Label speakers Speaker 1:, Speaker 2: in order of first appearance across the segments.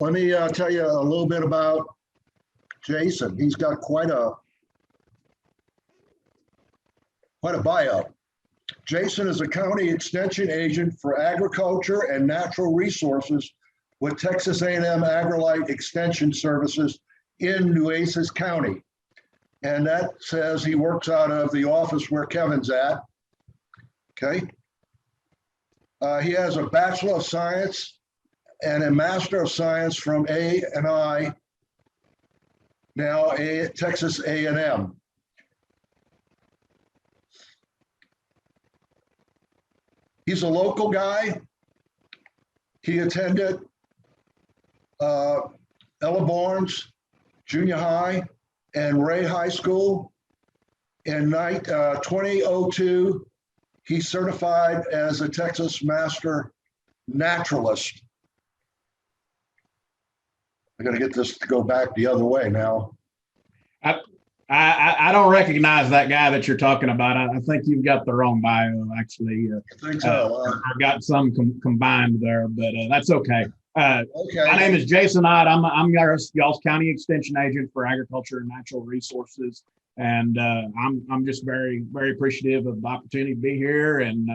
Speaker 1: Let me tell you a little bit about Jason. He's got quite a bio. Jason is a county extension agent for agriculture and natural resources with Texas A&M AgriLight Extension Services in Nueces County. And that says he works out of the office where Kevin's at. Okay. He has a Bachelor of Science and a Master of Science from A&I, now Texas A&M. He's a local guy. He attended Ella Barnes Junior High and Ray High School. In 2002, he certified as a Texas Master Naturalist. I got to get this to go back the other way now.
Speaker 2: I don't recognize that guy that you're talking about. I think you've got the wrong bio, actually.
Speaker 1: I think so.
Speaker 2: I've got some combined there, but that's okay.
Speaker 1: Okay.
Speaker 2: My name is Jason Ott. I'm y'all's county extension agent for agriculture and natural resources, and I'm just very, very appreciative of the opportunity to be here and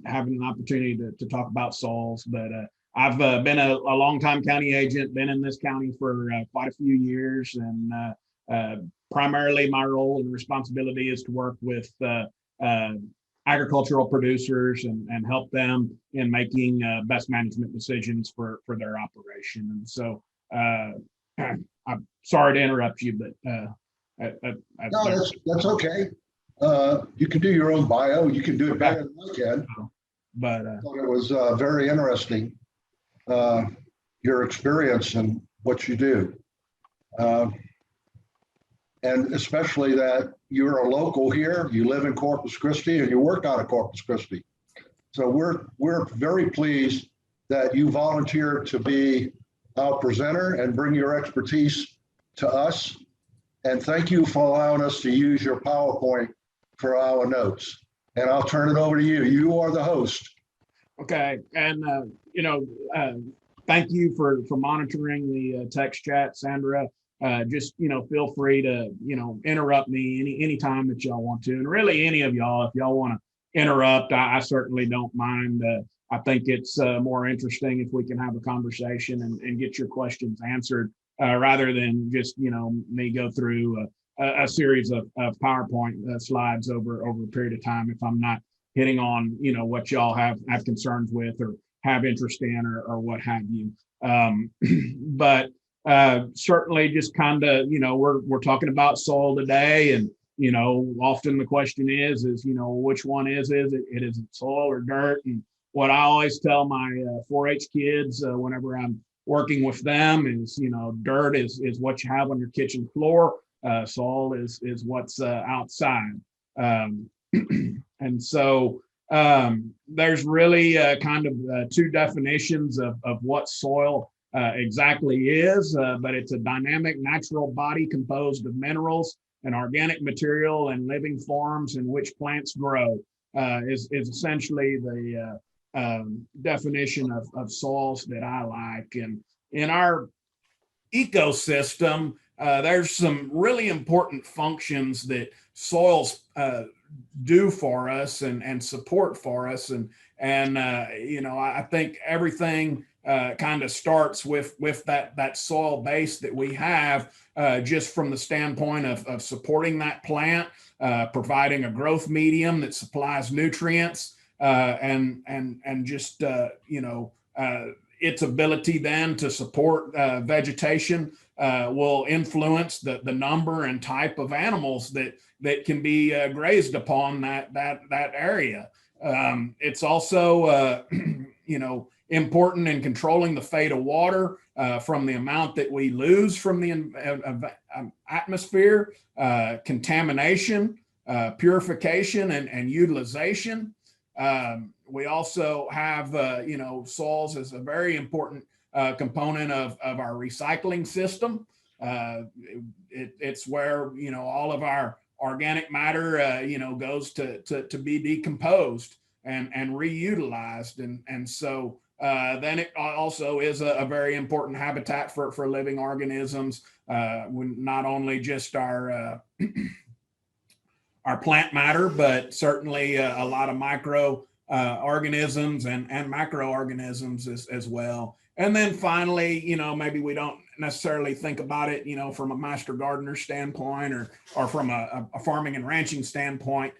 Speaker 2: having an opportunity to talk about soils. But I've been a longtime county agent, been in this county for quite a few years, and primarily my role and responsibility is to work with agricultural producers and help them in making best management decisions for their operation. And so I'm sorry to interrupt you, but
Speaker 1: no, that's okay. You can do your own bio. You can do it better than I can.
Speaker 2: But
Speaker 1: I thought it was very interesting, your experience and what you do. And especially that you're a local here, you live in Corpus Christi and you work out of Corpus Christi. So we're very pleased that you volunteered to be our presenter and bring your expertise to us. And thank you for allowing us to use your PowerPoint for our notes. And I'll turn it over to you. You are the host.
Speaker 2: Okay. And, thank you for monitoring the text chat, Sandra. Just, feel free to, interrupt me anytime that y'all want to. And really any of y'all, if y'all want to interrupt, I certainly don't mind. I think it's more interesting if we can have a conversation and get your questions answered rather than just, me go through a series of PowerPoint slides over a period of time if I'm not hitting on, what y'all have concerns with or have interest in or what have you. But certainly just kind of, we're talking about soil today, and, often the question is, which one is it? Is it soil or dirt? And what I always tell my 4-H kids whenever I'm working with them is, dirt is what you have on your kitchen floor. Soil is what's outside. And so there's really kind of two definitions of what soil exactly is, but it's a dynamic natural body composed of minerals and organic material and living forms in which plants grow, is essentially the definition of soils that I like. And in our ecosystem, there's some really important functions that soils do for us and support for us. And I think everything kind of starts with that soil base that we have, just from the standpoint of supporting that plant, providing a growth medium that supplies nutrients, and just its ability then to support vegetation will influence the number and type of animals that can be grazed upon that area. It's also important in controlling the fate of water from the amount that we lose from the atmosphere, contamination, purification, and utilization. We also have, soils as a very important component of our recycling system. It's where, all of our organic matter, goes to be decomposed and reutilized. And so then it also is a very important habitat for living organisms. Not only just our plant matter, but certainly a lot of micro organisms and macroorganisms as well. And then finally, maybe we don't necessarily think about it, from a master gardener standpoint or from a farming and ranching standpoint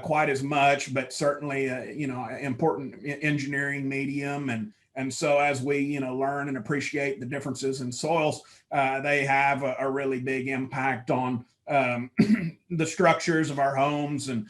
Speaker 2: quite as much, but certainly, important engineering medium. And so as we, learn and appreciate the differences in soils, they have a really big impact on the structures of our homes and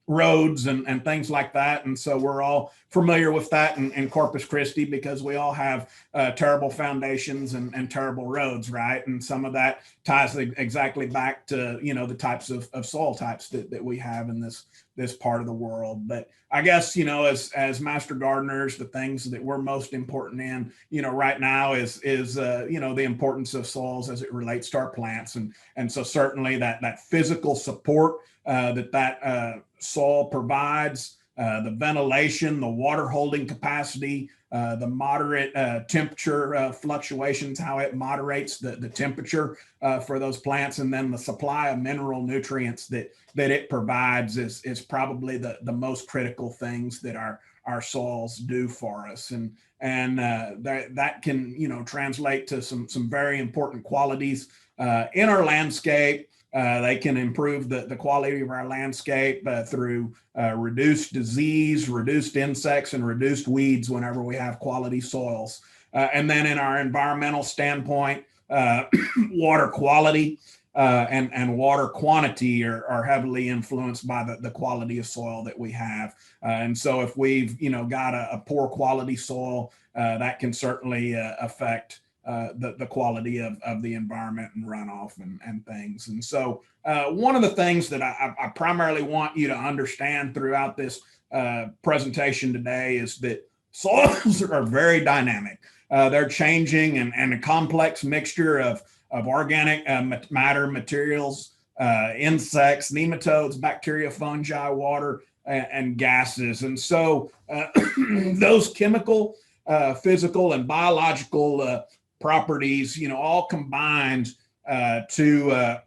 Speaker 2: roads and things like that. And so we're all familiar with that in Corpus Christi because we all have terrible foundations and terrible roads, right? And some of that ties exactly back to, the types of soil types that we have in this part of the world. But I guess, as master gardeners, the things that we're most important in, right now is the importance of soils as it relates to our plants. And so certainly that physical support that soil provides, the ventilation, the water holding capacity, the moderate temperature fluctuations, how it moderates the temperature for those plants, and then the supply of mineral nutrients that it provides is probably the most critical things that our soils do for us. And that can translate to some very important qualities in our landscape. They can improve the quality of our landscape through reduced disease, reduced insects, and reduced weeds whenever we have quality soils. And then in our environmental standpoint, water quality and water quantity are heavily influenced by the quality of soil that we have. And so if we've got a poor quality soil, that can certainly affect the quality of the environment and runoff and things. And so one of the things that I primarily want you to understand throughout this presentation today is that soils are very dynamic. They're changing and a complex mixture of organic matter, materials, insects, nematodes, bacteria, fungi, water, and gases. And so those chemical, physical, and biological properties, all combined to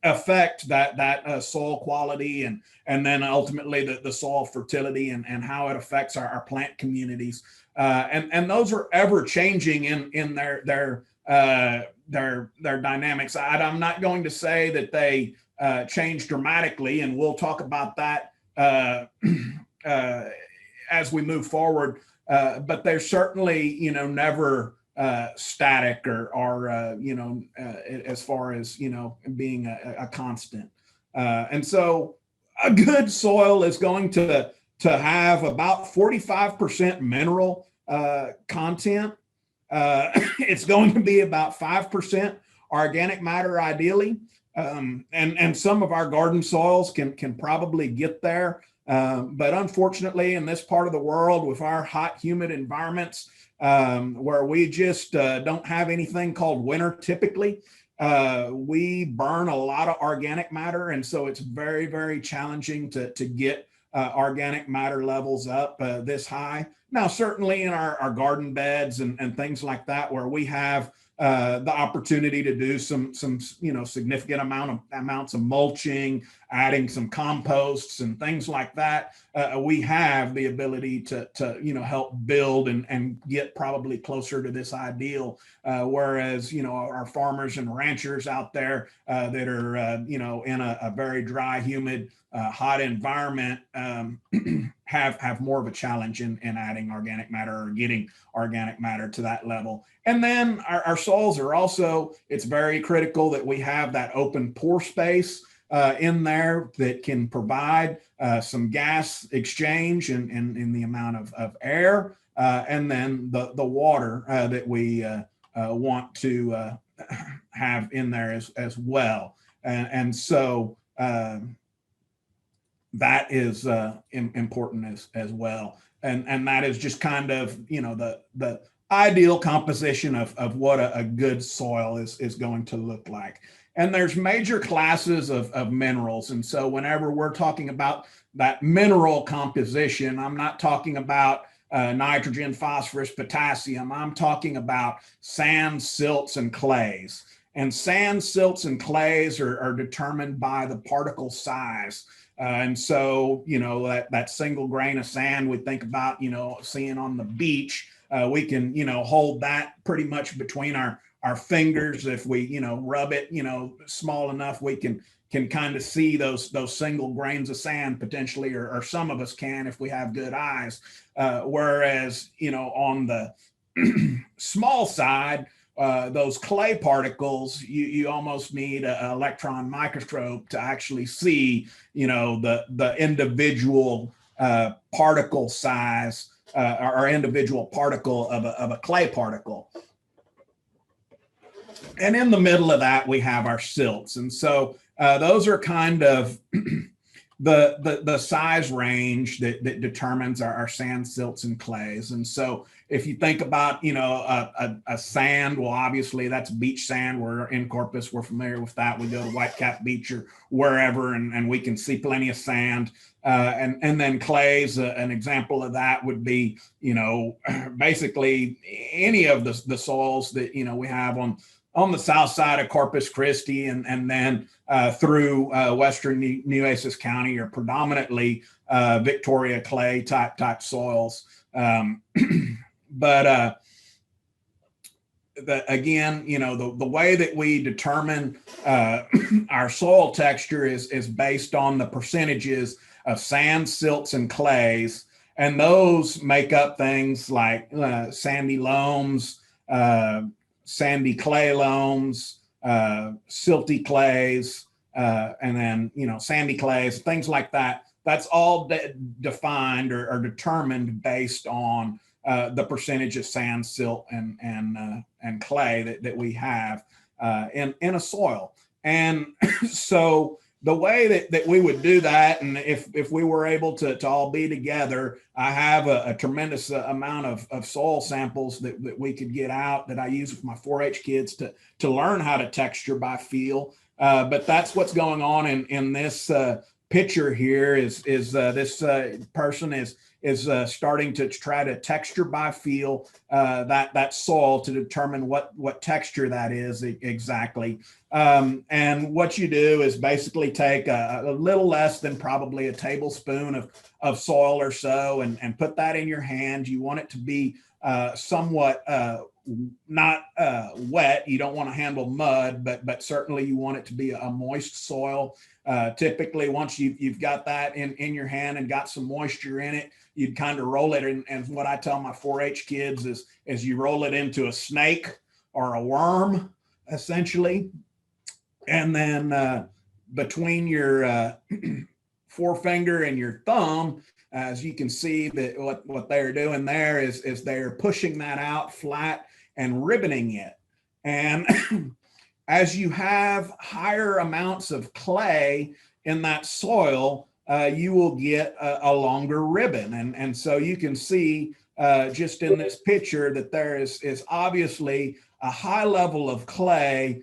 Speaker 2: affect that soil quality and then ultimately the soil fertility and how it affects our plant communities. And those are ever changing in their dynamics. I'm not going to say that they change dramatically, and we'll talk about that as we move forward. But they're certainly, never static or as far as being a constant. And so a good soil is going to have about 45% mineral content. It's going to be about 5% organic matter ideally. And some of our garden soils can probably get there. But unfortunately, in this part of the world with our hot, humid environments, where we just don't have anything called winter typically, we burn a lot of organic matter. And so it's very, very challenging to get organic matter levels up this high. Now, certainly in our garden beds and things like that, where we have the opportunity to do some significant amounts of mulching, adding some composts and things like that, we have the ability to help build and get probably closer to this ideal. Whereas our farmers and ranchers out there that are in a very dry, humid, hot environment have more of a challenge in adding organic matter or getting organic matter to that level. And then our soils are also, it's very critical that we have that open pore space in there that can provide some gas exchange in the amount of air and then the water that we want to have in there as well. And so that is important as well. And that is just kind of, the ideal composition of what a good soil is going to look like. And there's major classes of minerals. And so whenever we're talking about that mineral composition. I'm not talking about nitrogen, phosphorus, potassium. I'm talking about sands, silts, and clays. And sands, silts, and clays are determined by the particle size. And so, that single grain of sand we think about, seeing on the beach, we can, hold that pretty much between our fingers. If we, rub it, small enough, we can kind of see those single grains of sand potentially, or some of us can if we have good eyes. Whereas, on the small side, those clay particles, you almost need an electron microscope to actually see, the individual particle size or individual particle of a clay particle. And in the middle of that, we have our silts. And so those are kind of the size range that determines our sand, silts, and clays. And so if you think about, a sand, well, obviously that's beach sand. We're in Corpus, we're familiar with that. We go to Whitecap Beach or wherever, and we can see plenty of sand. And then clays, an example of that would be, basically any of the soils that, we have on the south side of Corpus Christi, and then through western Nueces County, are predominantly Victoria clay type soils. But again, the way that we determine our soil texture is based on the percentages of sand, silts, and clays, and those make up things like sandy loams, sandy clay loams, silty clays, and then, sandy clays, things like that. That's all defined or determined based on the percentage of sand, silt, and clay that we have in a soil. And so the way that we would do that, and if we were able to all be together, I have a tremendous amount of soil samples that we could get out that I use with my 4-H kids to learn how to texture by feel. But that's what's going on in this picture here is this person is starting to try to texture by feel that soil to determine what texture that is exactly. And what you do is basically take a little less than probably a tablespoon of soil or so, and put that in your hand. You want it to be somewhat not wet. You don't want to handle mud, but certainly you want it to be a moist soil. Typically, once you've got that in your hand and got some moisture in it, you'd kind of roll it. And what I tell my 4-H kids is you roll it into a snake or a worm, essentially. And then between your forefinger and your thumb, as you can see, that what they're doing there is they're pushing that out flat and ribboning it. And as you have higher amounts of clay in that soil, you will get a longer ribbon. And so you can see just in this picture that there is obviously a high level of clay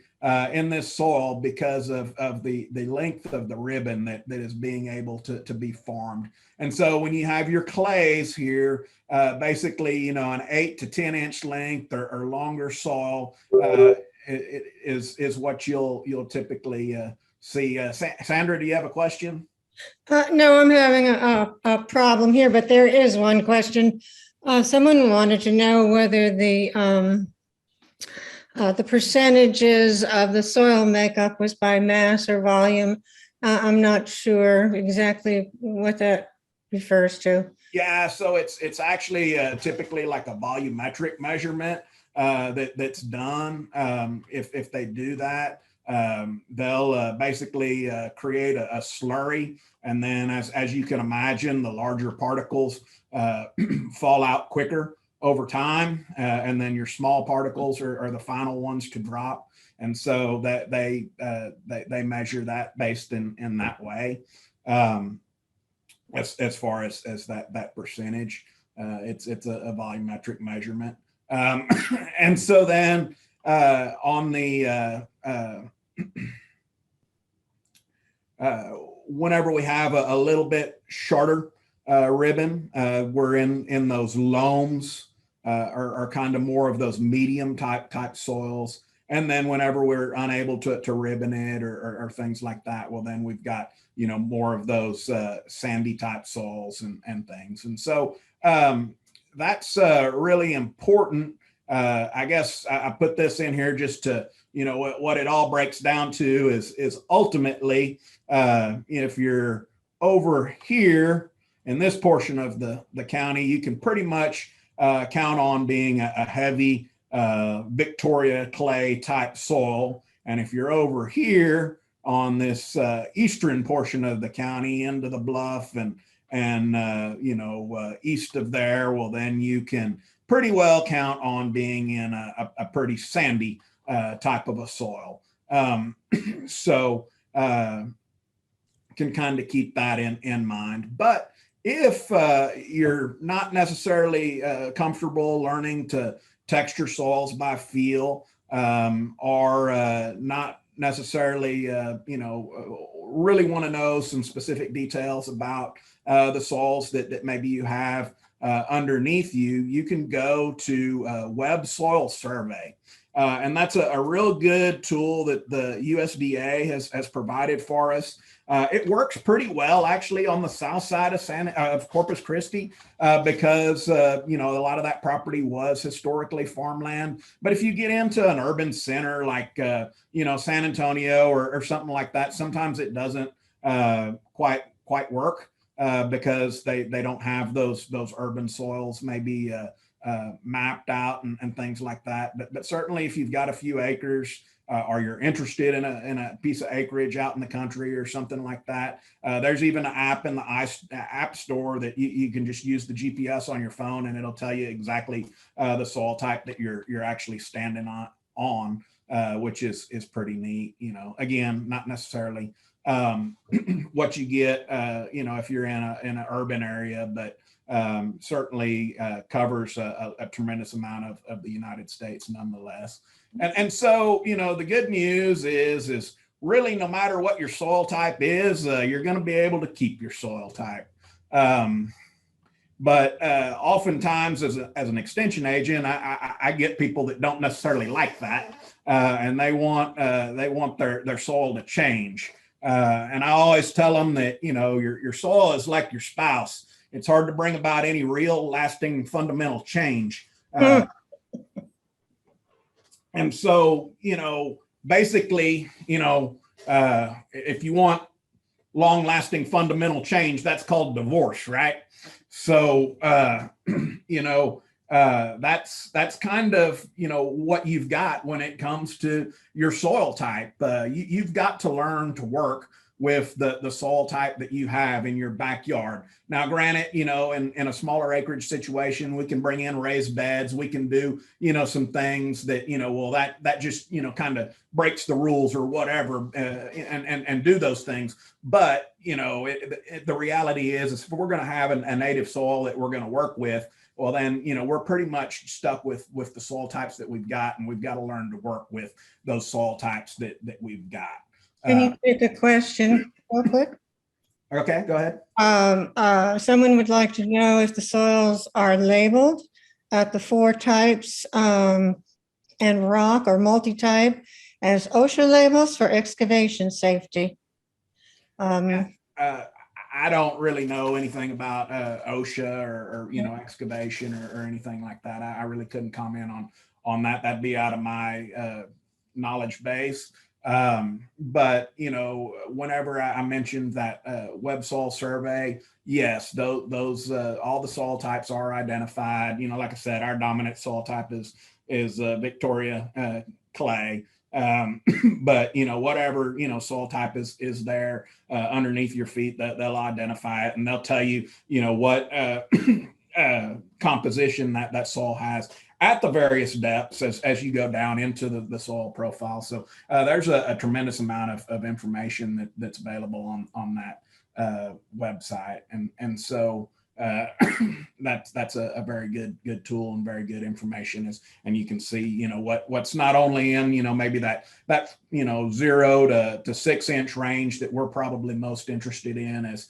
Speaker 2: in this soil because of the length of the ribbon that is being able to be formed. And so when you have your clays here, basically, an 8 to 10 inch length or longer soil is what you'll typically see. Sandra, do you have a question?
Speaker 3: No, I'm having a problem here, but there is one question. Someone wanted to know whether the percentages of the soil makeup was by mass or volume. I'm not sure exactly what that refers to.
Speaker 2: Yeah, so it's actually typically like a volumetric measurement that's done. If they do that, they'll basically create a slurry, and then as you can imagine, the larger particles fall out quicker over time, and then your small particles are the final ones to drop. And so that they measure that based in that way. As far as that percentage, it's a volumetric measurement. And so then on the whenever we have a little bit shorter ribbon, we're in those loams, are kind of more of those medium type soils. And then whenever we're unable to ribbon it or things like that, well, then we've got, more of those sandy type soils and things. And so that's really important. I guess I put this in here just to, what it all breaks down to is ultimately, if you're over here in this portion of the county, you can pretty much count on being a heavy Victoria clay type soil. And if you're over here on this eastern portion of the county into the bluff and east of there, well, then you can pretty well count on being in a pretty sandy type of a soil. So can kind of keep that in mind. But if you're not necessarily comfortable learning to texture soils by feel, or not necessarily, really want to know some specific details about the soils that maybe you have underneath you, you can go to Web Soil Survey. And that's a real good tool that the USDA has provided for us. It works pretty well actually on the south side of Corpus Christi because a lot of that property was historically farmland. But if you get into an urban center like San Antonio or something like that, sometimes it doesn't quite work because they don't have those urban soils maybe mapped out and things like that. But certainly if you've got a few acres or you're interested in a piece of acreage out in the country or something like that, there's even an app in the app store that you can just use the GPS on your phone and it'll tell you exactly the soil type that you're actually standing on, which is pretty neat. Again, not necessarily what you get, if you're in an urban area, but certainly covers a tremendous amount of the United States nonetheless. And so, the good news is really no matter what your soil type is, you're going to be able to keep your soil type. But oftentimes as an extension agent, I get people that don't necessarily like that. And they want their soil to change. And I always tell them that, your soil is like your spouse. It's hard to bring about any real lasting fundamental change. And so, basically, if you want long lasting fundamental change, that's called divorce, right? So, that's kind of, what you've got when it comes to your soil type. You've got to learn to work with the soil type that you have in your backyard. Now, granted, in a smaller acreage situation, we can bring in raised beds. We can do, some things that, that just, kind of breaks the rules or whatever, and do those things. But, the reality is if we're going to have a native soil that we're going to work with, well, then, we're pretty much stuck with the soil types that we've got, and we've got to learn to work with those soil types that we've got.
Speaker 3: Can you take a question real quick?
Speaker 2: Okay, go ahead.
Speaker 3: Someone would like to know if the soils are labeled at the 4 types and rock or multi-type as OSHA labels for excavation safety.
Speaker 2: I don't really know anything about OSHA or excavation or anything like that. I really couldn't comment on that. That'd be out of my knowledge base. But whenever I mentioned that web soil survey, yes, those all the soil types are identified. Like I said, our dominant soil type is Victoria clay. But whatever soil type is there underneath your feet, that they'll identify it and they'll tell you what composition that soil has at the various depths as you go down into the soil profile. So there's a tremendous amount of information that's available on that website. And so uh, that's a very good tool and very good information. And you can see, what's not only in, maybe that 0 to 6 inch range that we're probably most interested in as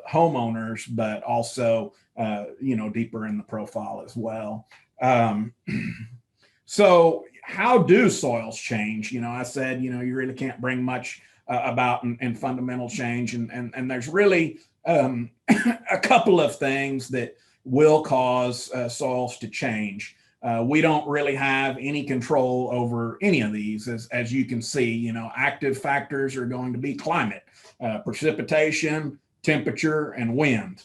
Speaker 2: homeowners, but also deeper in the profile as well. So how do soils change? I said, you really can't bring much about in fundamental change, and there's really a couple of things that will cause soils to change. We don't really have any control over any of these, as you can see. Active factors are going to be climate, precipitation, temperature, and wind.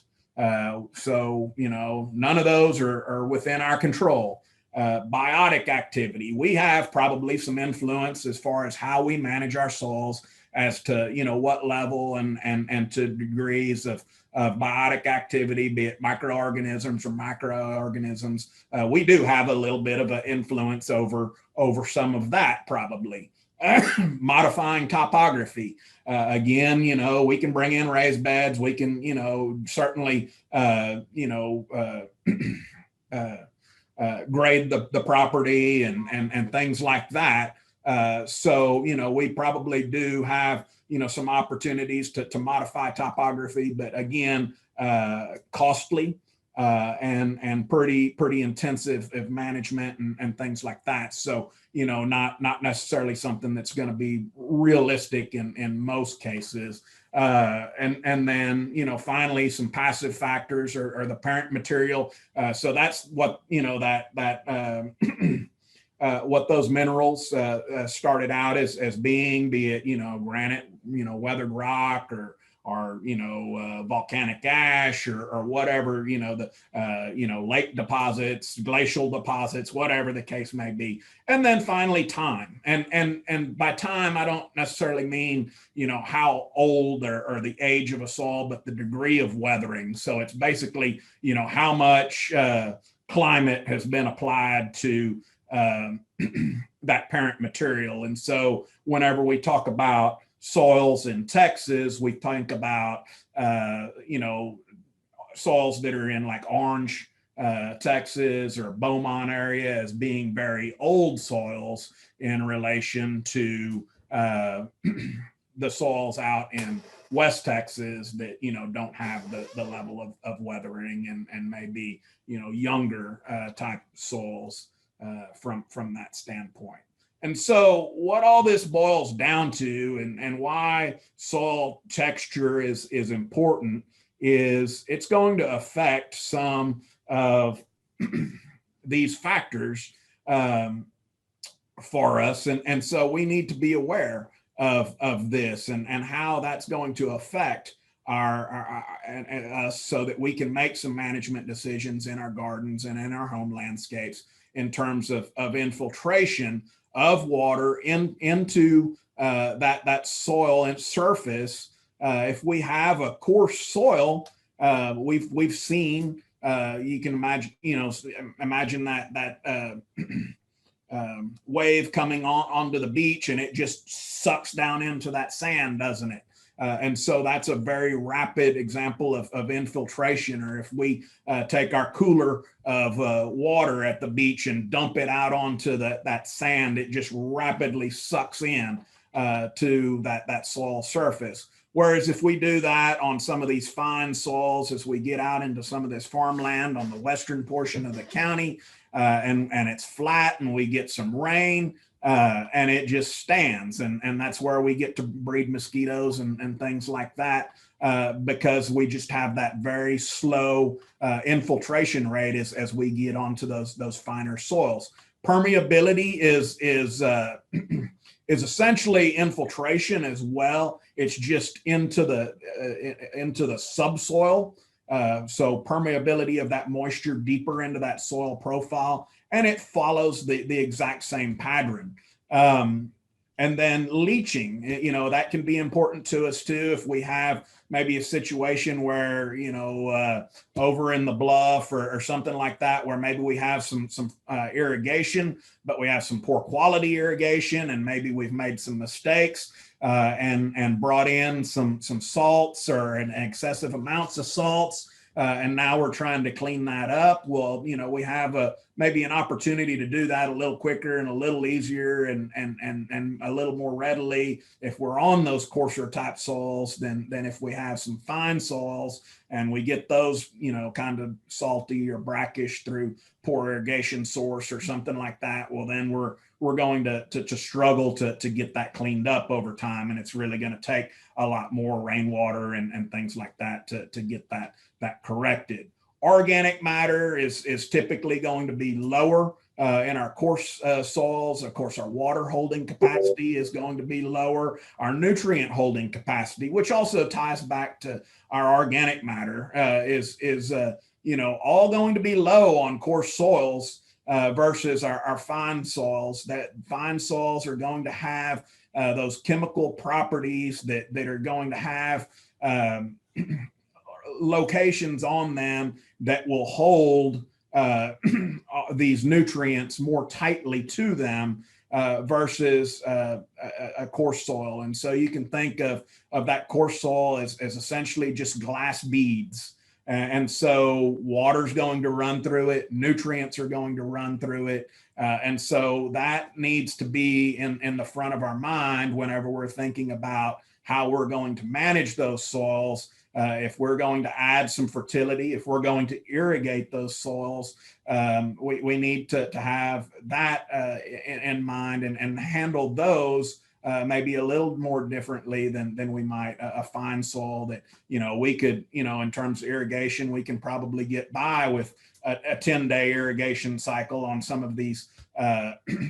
Speaker 2: So none of those are within our control. Biotic activity, we have probably some influence as far as how we manage our soils, as to what level and to degrees of biotic activity, be it microorganisms or macroorganisms. We do have a little bit of an influence over some of that, probably. Modifying topography. Again, we can bring in raised beds. We can, certainly, grade the property and things like that. So we probably do have some opportunities to modify topography, but again, costly and pretty intensive of management and things like that. So not necessarily something that's going to be realistic in most cases. And then finally, some passive factors or the parent material. So that's what what those minerals started out as being, be it granite, weathered rock, or volcanic ash, or whatever, the lake deposits, glacial deposits, whatever the case may be. And then finally, time. And by time, I don't necessarily mean how old or the age of a soil, but the degree of weathering. So it's basically how much climate has been applied to that parent material. And so whenever we talk about soils in Texas, we think about soils that are in like Orange, Texas, or Beaumont area as being very old soils in relation to the soils out in West Texas that don't have the level of weathering and maybe younger type soils from that standpoint. And so what all this boils down to, and why soil texture is important, is it's going to affect some of these factors for us. And so we need to be aware of this and how that's going to affect us, so that we can make some management decisions in our gardens and in our home landscapes in terms of infiltration of water into that soil and surface. If we have a coarse soil, we've seen, you can imagine that wave coming onto the beach, and it just sucks down into that sand, doesn't it? And so that's a very rapid example of infiltration. Or if we take our cooler of water at the beach and dump it out onto that sand, it just rapidly sucks in to that soil surface. Whereas if we do that on some of these fine soils, as we get out into some of this farmland on the western portion of the county, and it's flat and we get some rain, and it just stands, and that's where we get to breed mosquitoes and things like that, because we just have that very slow infiltration rate as we get onto those finer soils. Permeability is essentially infiltration as well. It's just into the subsoil. So permeability of that moisture deeper into that soil profile, and it follows the exact same pattern. And then leaching, that can be important to us too. If we have maybe a situation where, over in the bluff or something like that, where maybe we have some irrigation, but we have some poor quality irrigation, and maybe we've made some mistakes and brought in some salts or an excessive amounts of salts. and now we're trying to clean that up. Well, we have maybe an opportunity to do that a little quicker and a little easier and a little more readily if we're on those coarser type soils than if we have some fine soils and we get those, kind of salty or brackish through poor irrigation source or something like that. Well, then we're going to struggle to get that cleaned up over time, and it's really going to take a lot more rainwater and things like that to get that corrected. Organic matter is typically going to be lower in our coarse soils. Of course, our water holding capacity is going to be lower. Our nutrient holding capacity, which also ties back to our organic matter, is all going to be low on coarse soils versus our fine soils. That fine soils are going to have those chemical properties that are going to have locations on them that will hold these nutrients more tightly to them versus a coarse soil. And so you can think of that coarse soil as essentially just glass beads. And so water's going to run through it, nutrients are going to run through it. And so that needs to be in the front of our mind whenever we're thinking about how we're going to manage those soils. If we're going to add some fertility, if we're going to irrigate those soils, we need to have that in mind and handle those maybe a little more differently than we might a fine soil that, we could, in terms of irrigation, we can probably get by with a 10-day irrigation cycle on some of these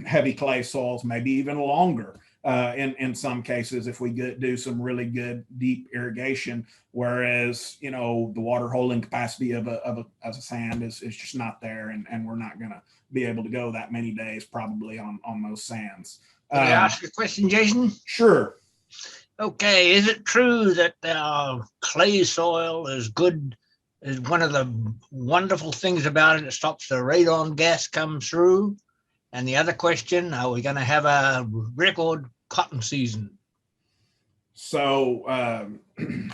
Speaker 2: heavy clay soils, maybe even longer. In some cases, if we do some really good deep irrigation, whereas the water holding capacity of a sand is just not there, and we're not going to be able to go that many days probably on those sands.
Speaker 4: Can I ask you a question, Jason?
Speaker 2: Sure.
Speaker 4: Okay, is it true that clay soil is good? Is one of the wonderful things about it, it stops the radon gas come through? And the other question, are we going to have a record cotton season?
Speaker 2: So I'm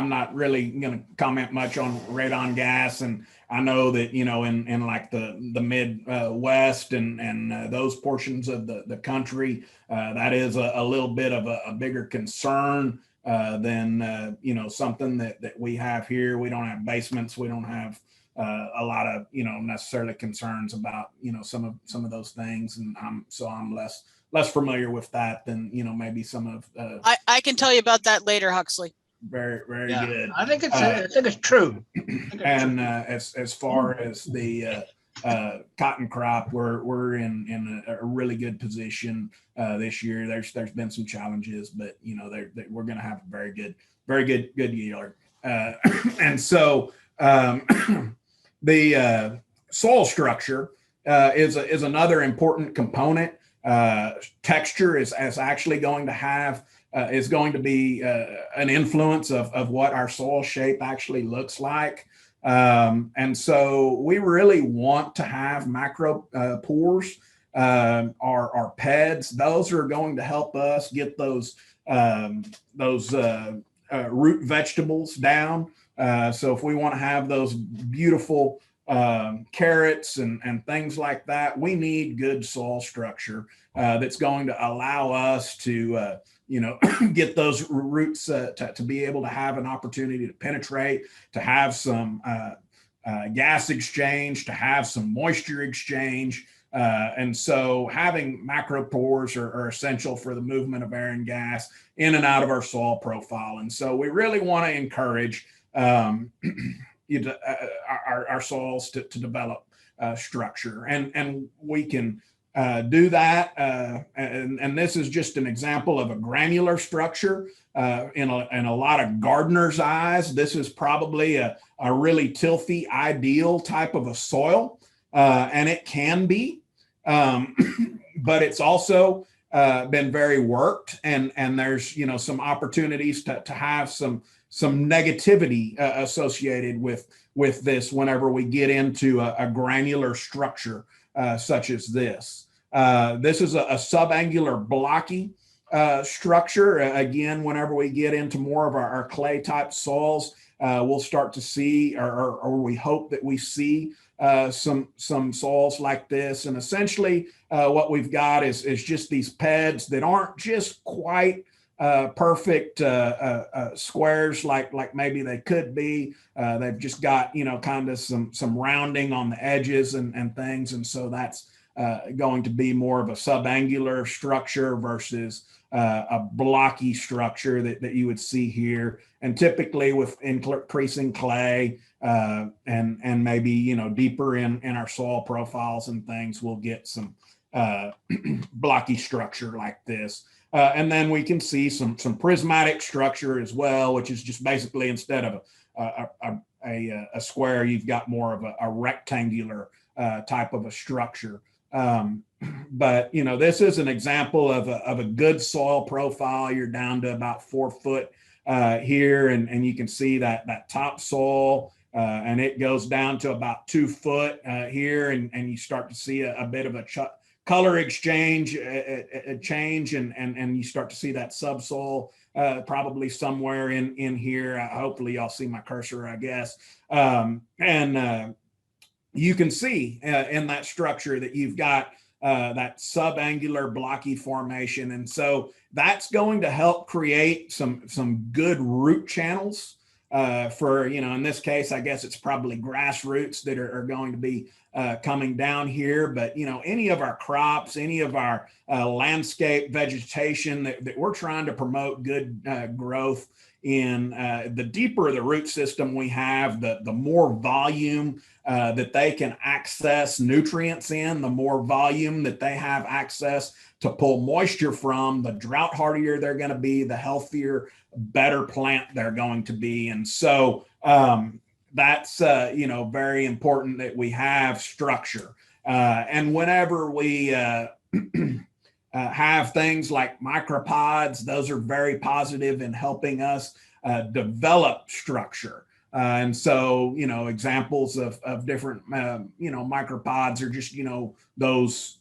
Speaker 2: not really going to comment much on radon gas. And I know that, in like the Midwest and those portions of the country, that is a little bit of a bigger concern than, something that we have here. We don't have basements. We don't have a lot of, necessarily concerns about, some of those things. And I'm less familiar with that than, maybe some of.
Speaker 5: I can tell you about that later, Huxley.
Speaker 2: Very, very
Speaker 4: Yeah,
Speaker 2: good.
Speaker 4: I think it's true.
Speaker 2: And as far as the cotton crop, we're in a really good position this year. There's been some challenges, but we're going to have a very good yield. And so the soil structure is another important component. Texture is actually going to have is going to be an influence of what our soil shape actually looks like. And so we really want to have macro pores, our PEDs. Those are going to help us get those root vegetables down. So if we want to have those beautiful carrots and things like that, we need good soil structure that's going to allow us to get those roots to be able to have an opportunity to penetrate, to have some gas exchange, to have some moisture exchange. And so having macropores are essential for the movement of air and gas in and out of our soil profile. And so we really want to encourage our soils to develop structure, and we can do that. And this is just an example of a granular structure. In a lot of gardeners' eyes, this is probably a really tilthy, ideal type of a soil, and it can be, but it's also been very worked, and there's some opportunities to have some negativity associated with this whenever we get into a granular structure such as this. This is a subangular blocky structure. Again, whenever we get into more of our clay type soils, we'll start to see, or we hope that we see some soils like this. And essentially what we've got is just these PEDs that aren't just quite perfect squares like maybe they could be. They've just got, kind of some rounding on the edges and things. And so that's going to be more of a subangular structure versus a blocky structure that you would see here. And typically with increasing clay and maybe, deeper in our soil profiles and things, we'll get some blocky structure like this. And then we can see some prismatic structure as well, which is just basically instead of a square, you've got more of a rectangular type of a structure. But this is an example of a good soil profile. You're down to about 4 foot here, and you can see that top soil, and it goes down to about 2 foot here, and you start to see a bit of a color exchange change, and you start to see that subsoil probably somewhere in here. Hopefully y'all see my cursor, I guess. You can see in that structure that you've got that subangular blocky formation. And so that's going to help create some good root channels for, in this case, I guess it's probably grass roots that are going to be coming down here. But, any of our crops, any of our landscape vegetation that we're trying to promote good growth in, the deeper the root system we have, the more volume that they can access nutrients in, the more volume that they have access to pull moisture from, the drought hardier they're going to be, the healthier, better plant they're going to be. And so that's, very important that we have structure. And whenever we have things like micropods, those are very positive in helping us develop structure. And so, examples of different, micropods are just, those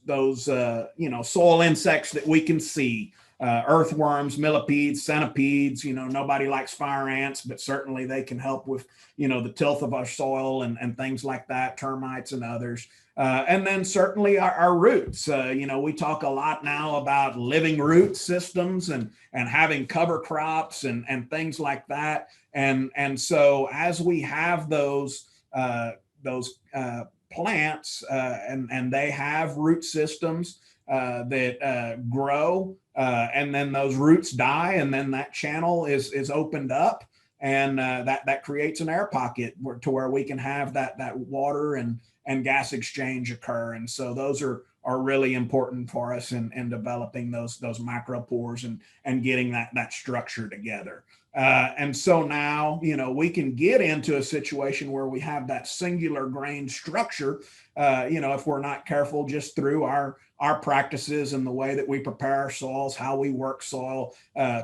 Speaker 2: soil insects that we can see, earthworms, millipedes, centipedes. Nobody likes fire ants, but certainly they can help with, the tilth of our soil and things like that, termites and others. And then certainly our roots. We talk a lot now about living root systems and having cover crops and things like that. And so as we have those plants and they have root systems that grow, and then those roots die, and then that channel is opened up, and that creates an air pocket to where we can have that water and gas exchange occur. And so those are really important for us in developing those micropores and getting that structure together. And so now, we can get into a situation where we have that singular grain structure, if we're not careful, just through our practices and the way that we prepare our soils, how we work soil,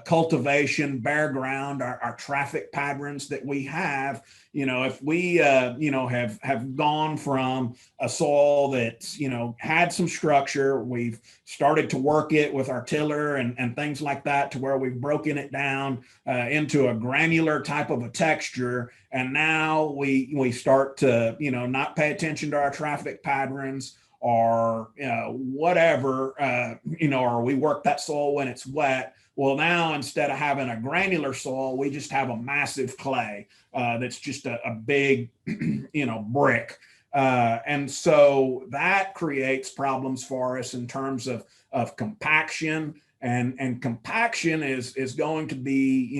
Speaker 2: cultivation, bare ground, our traffic patterns that we have. If we, have gone from a soil that's, had some structure, we've started to work it with our tiller and things like that to where we've broken it down into a granular type of a texture. And now we start to, not pay attention to our traffic patterns or whatever, or we work that soil when it's wet. Well, now instead of having a granular soil, we just have a massive clay that's just a big, brick. And so that creates problems for us in terms of compaction. And compaction is going to be,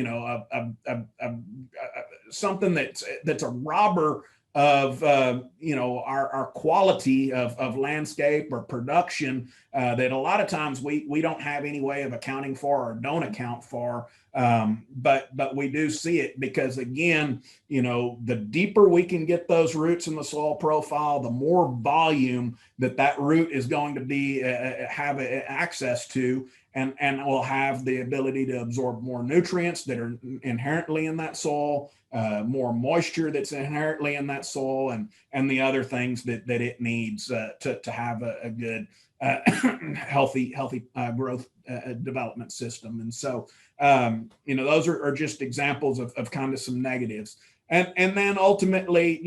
Speaker 2: something that's a robber of our quality of landscape or production that a lot of times we don't have any way of accounting for or don't account for, but we do see it because, again, the deeper we can get those roots in the soil profile, the more volume that root is going to be have access to, and will have the ability to absorb more nutrients that are inherently in that soil, more moisture that's inherently in that soil, and the other things that it needs to have a good healthy growth development system. And so those are just examples of kind of some negatives. And then ultimately,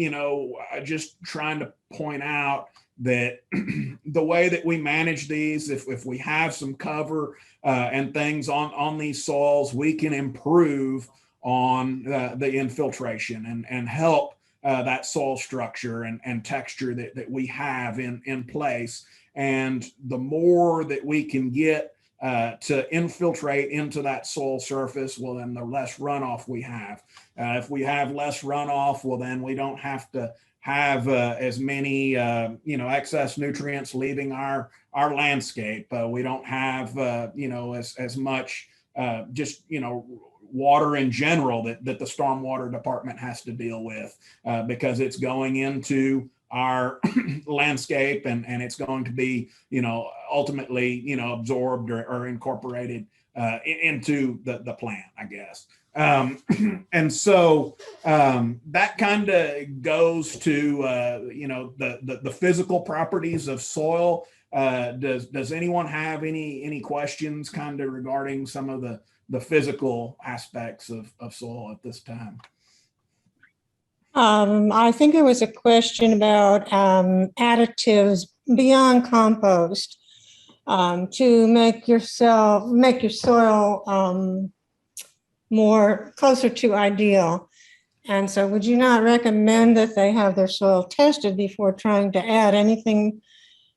Speaker 2: just trying to point out that the way that we manage these, if we have some cover and things on these soils, we can improve on the infiltration and help that soil structure and texture that we have in place. And the more that we can get to infiltrate into that soil surface, well, then the less runoff we have. If we have less runoff, well, then we don't have to have as many, excess nutrients leaving our landscape. We don't have, as much water in general that the stormwater department has to deal with because it's going into our landscape and it's going to be, ultimately, absorbed or incorporated into the plant, I guess. And so that kind of goes to, the physical properties of soil. Does anyone have any questions kind of regarding some of the physical aspects of soil at this time?
Speaker 3: I think there was a question about additives beyond compost to make your soil more closer to ideal. And so would you not recommend that they have their soil tested before trying to add anything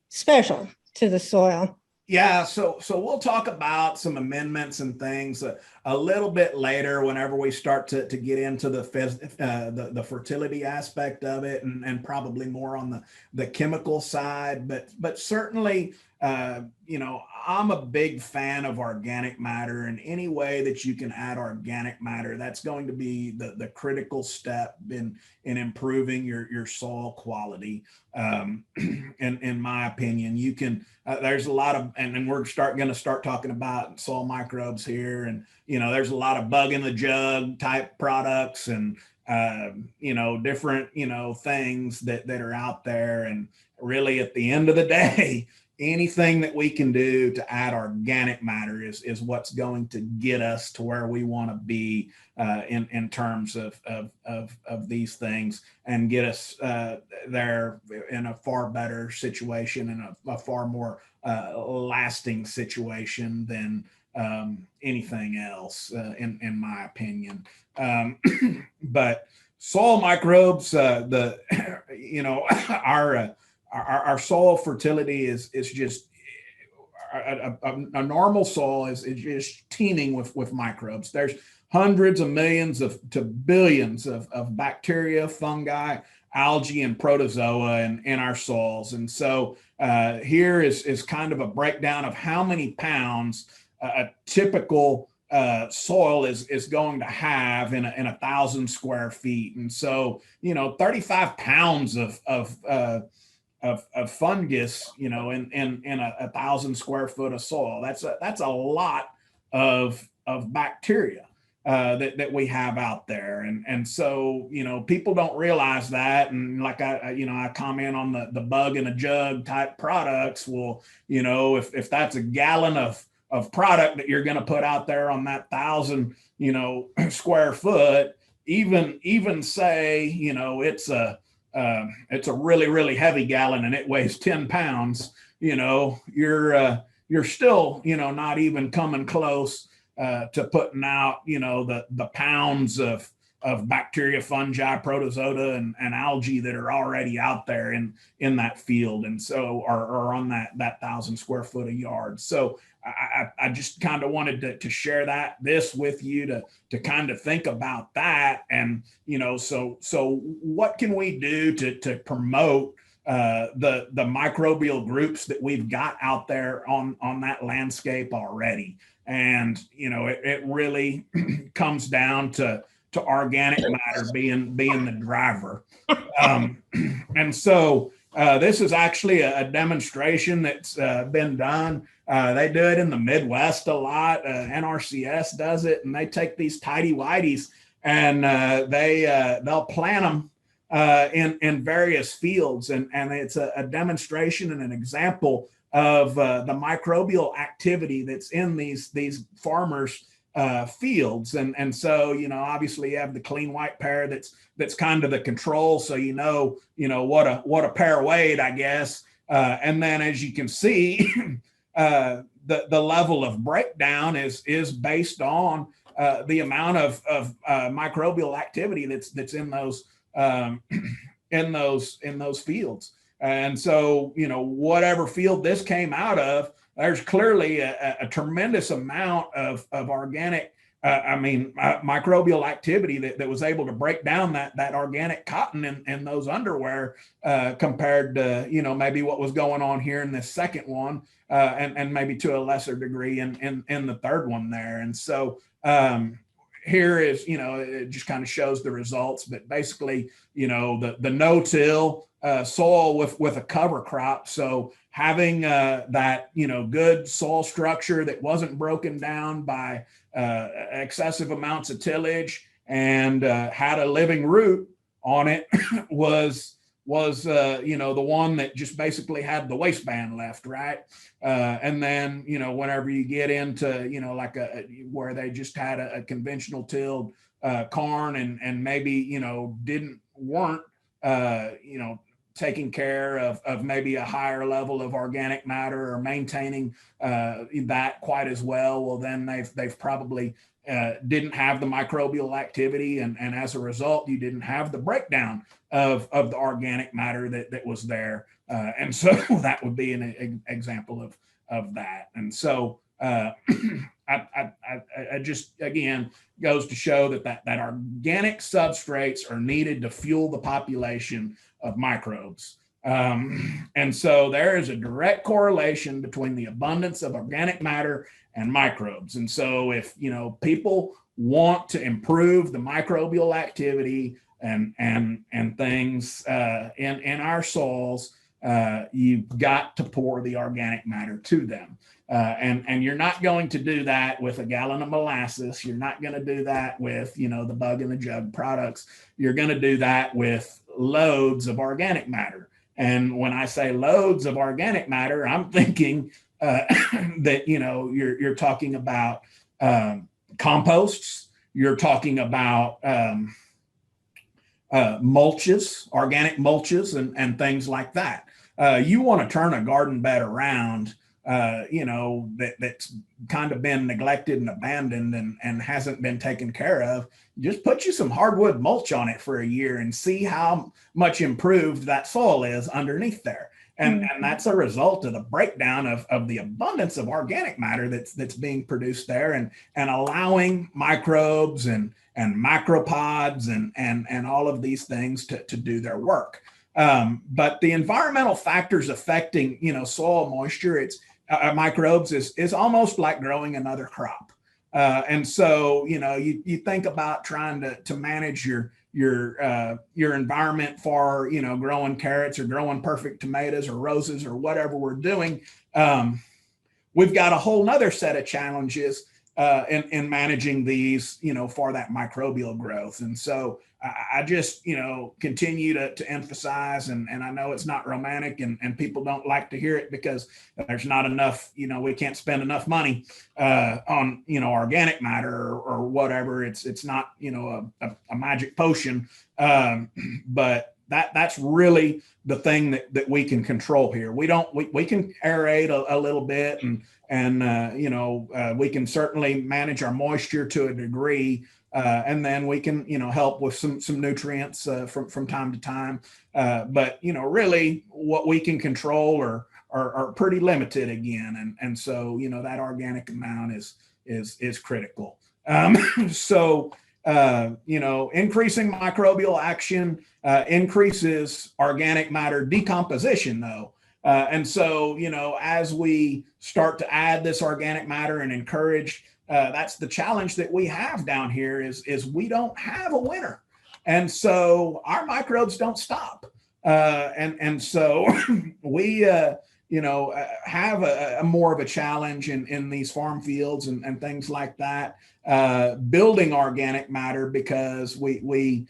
Speaker 3: special to the soil?
Speaker 2: Yeah, so we'll talk about some amendments and things a little bit later whenever we start to get into the fertility aspect of it and probably more on the chemical side, but certainly I'm a big fan of organic matter, and any way that you can add organic matter, that's going to be the critical step in improving your soil quality. In my opinion, you can. There's a lot of, and we're going to start talking about soil microbes here, and there's a lot of bug in the jug type products and different things that are out there, and really at the end of the day, anything that we can do to add organic matter is what's going to get us to where we want to be in terms of these things, and get us there in a far better situation and a far more lasting situation than anything else, in my opinion. But soil microbes, our soil fertility is just a normal soil is just teeming with microbes. There's hundreds of millions to billions of bacteria, fungi, algae, and protozoa in our soils. And so here is kind of a breakdown of how many pounds a typical soil is going to have in 1,000 square feet. And so 35 pounds of fungus, in 1,000 square foot of soil. That's a lot of bacteria that we have out there, and so people don't realize that. And like I comment on the bug in a jug type products. Well, if that's a gallon of product that you're going to put out there on that 1,000 square foot, even say it's a really, really heavy gallon and it weighs 10 pounds, you're still, not even coming close to putting out, the pounds of bacteria, fungi, protozoa, and algae that are already out there in that field. And so are on that 1,000 square foot a yard. So I just kind of wanted to share this with you to kind of think about that. And, so what can we do to promote the microbial groups that we've got out there on that landscape already? And, it really comes down to organic matter being the driver. And so this is actually a demonstration that's been done. They do it in the Midwest a lot. NRCS does it, and they take these tidy whities and they'll plant them in various fields, and it's a demonstration and an example of the microbial activity that's in these farmers' fields. And so, obviously you have the clean white pear that's kind of the control. So, what a pear weighed, I guess. And then as you can see, the level of breakdown is based on the amount of microbial activity that's in those in those fields. And so, whatever field this came out of, there's clearly a tremendous amount of organic, microbial activity that was able to break down that organic cotton in those underwear compared to, maybe what was going on here in this second one, and maybe to a lesser degree in the third one there. And so here is, it just kind of shows the results, but basically, the no-till soil with a cover crop. So having that, good soil structure that wasn't broken down by excessive amounts of tillage and had a living root on it was the one that just basically had the waistband left, right? And then, whenever you get into, like where they just had a conventional tilled corn and maybe, weren't, taking care of maybe a higher level of organic matter or maintaining that quite as well, well, then they've probably didn't have the microbial activity, and as a result, you didn't have the breakdown of the organic matter that was there, and so that would be an example of that. And so I just, again, goes to show that organic substrates are needed to fuel the population of microbes. And so there is a direct correlation between the abundance of organic matter and microbes. And so if, people want to improve the microbial activity and things in our soils, you've got to pour the organic matter to them. And you're not going to do that with a gallon of molasses. You're not going to do that with, the bug in the jug products. You're going to do that with loads of organic matter. And when I say loads of organic matter, I'm thinking that, you're talking about composts. You're talking about mulches, organic mulches, and things like that. You want to turn a garden bed around, that's kind of been neglected and abandoned and hasn't been taken care of. Just put you some hardwood mulch on it for a year and see how much improved that soil is underneath there. And that's a result of the breakdown of the abundance of organic matter that's being produced there, and allowing microbes and micropods and all of these things to do their work. But the environmental factors affecting, soil moisture, it's microbes is almost like growing another crop. And so, you think about trying to manage your environment for, growing carrots or growing perfect tomatoes or roses or whatever we're doing. We've got a whole nother set of challenges in managing these, for that microbial growth. And so I just, continue to emphasize, and I know it's not romantic and people don't like to hear it because there's not enough, we can't spend enough money on, organic matter or whatever. It's not, a magic potion. But that's really the thing that we can control here. We can aerate a little bit and we can certainly manage our moisture to a degree. And then we can, help with some nutrients from time to time. But, really what we can control are pretty limited again. And so, that organic amount is critical. So, increasing microbial action increases organic matter decomposition, though. And so, as we start to add this organic matter and encourage, that's the challenge that we have down here is we don't have a winter. And so our microbes don't stop. And so we, have a more of a challenge in these farm fields and things like that, building organic matter because we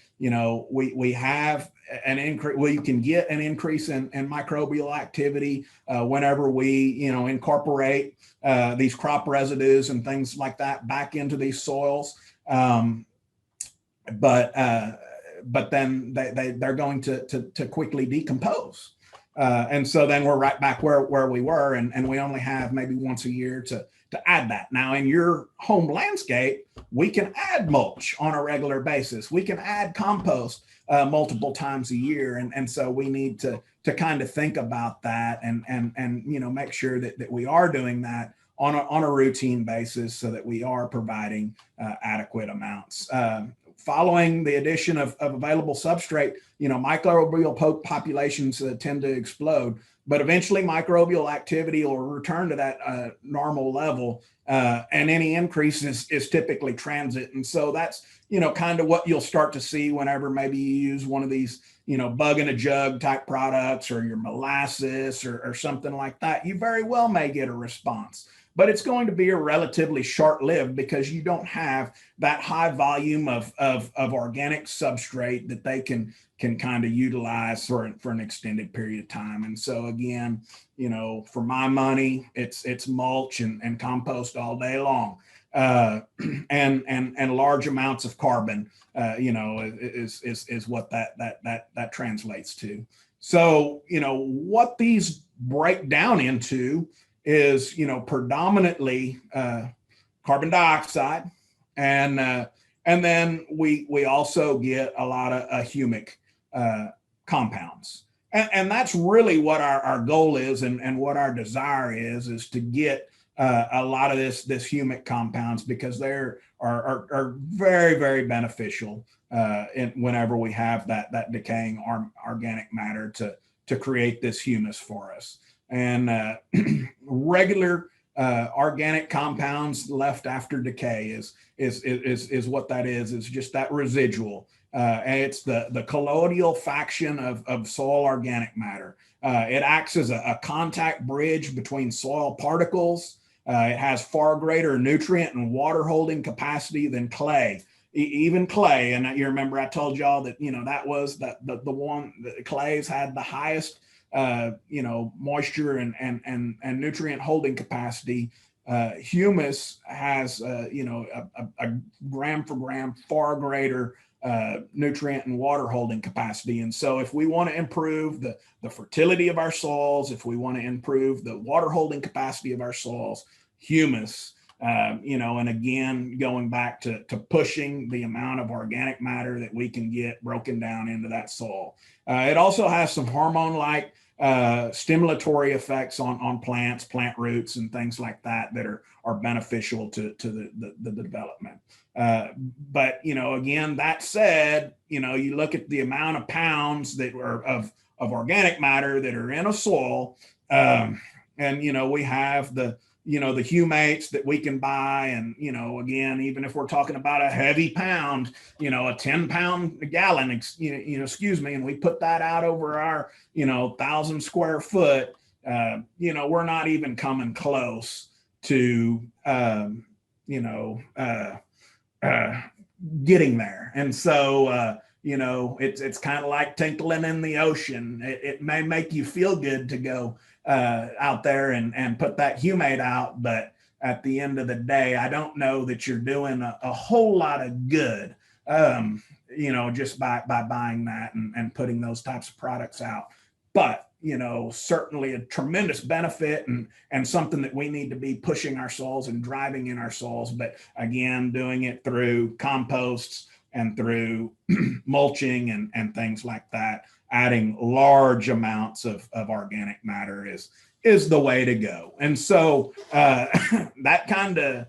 Speaker 2: have an increase. We can get an increase in microbial activity whenever we, incorporate these crop residues and things like that back into these soils. But then they're going to quickly decompose. And so then we're right back where we were, and we only have maybe once a year to add that. Now in your home landscape, we can add mulch on a regular basis. We can add compost multiple times a year. And so we need to kind of think about that and make sure that we are doing that on a routine basis so that we are providing adequate amounts. Following the addition of available substrate, microbial populations tend to explode, but eventually microbial activity will return to that normal level, and any increase is typically transit. And so that's, kind of what you'll start to see whenever maybe you use one of these, bug in a jug type products or your molasses or something like that. You very well may get a response, but it's going to be a relatively short-lived because you don't have that high volume of organic substrate that they can kind of utilize for an extended period of time. And so again, for my money, it's mulch and compost all day long, and large amounts of carbon, is what that translates to. So what these break down into is predominantly carbon dioxide, and then we also get a lot of humic compounds, and that's really what our goal is, and what our desire is to get a lot of this humic compounds, because they're are very, very beneficial whenever we have that decaying organic matter to create this humus for us. And regular organic compounds left after decay is what that is. It's just that residual, and it's the colloidal fraction of soil organic matter. It acts as a contact bridge between soil particles. It has far greater nutrient and water holding capacity than clay. Even clay, and you remember I told y'all that that was the one that clays had the highest moisture and nutrient holding capacity. Humus has a gram for gram far greater nutrient and water holding capacity. And so if we want to improve the fertility of our soils, if we want to improve the water holding capacity of our soils, humus, and again, going back to pushing the amount of organic matter that we can get broken down into that soil. It also has some hormone-like stimulatory effects on plants, plant roots, and things like that are beneficial to the development. But again, that said, you look at the amount of pounds that are of organic matter that are in a soil, and we have the humates that we can buy, and again, even if we're talking about a heavy pound, a 10-pound gallon, and we put that out over our 1,000 square foot, we're not even coming close to getting there. And so it's kind of like tinkling in the ocean. It may make you feel good to go out there and put that humate out, but at the end of the day, I don't know that you're doing a whole lot of good, just by buying that and putting those types of products out. But certainly a tremendous benefit and something that we need to be pushing our soils and driving in our soils. But again, doing it through composts and through mulching and things like that, adding large amounts of organic matter is the way to go. And so that kind of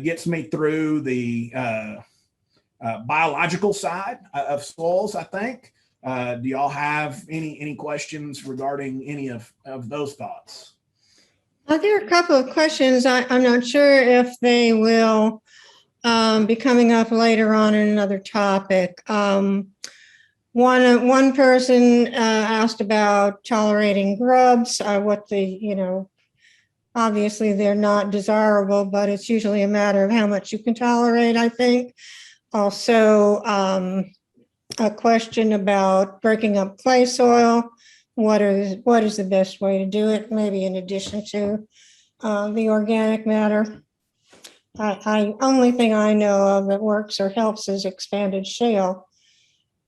Speaker 2: gets me through the biological side of soils, I think. Do y'all have any questions regarding any of those thoughts?
Speaker 3: There are a couple of questions. I'm not sure if they will be coming up later on in another topic. One person asked about tolerating grubs, obviously they're not desirable, but it's usually a matter of how much you can tolerate, I think. Also, a question about breaking up clay soil. What is the best way to do it? Maybe in addition to the organic matter. Only thing I know of that works or helps is expanded shale.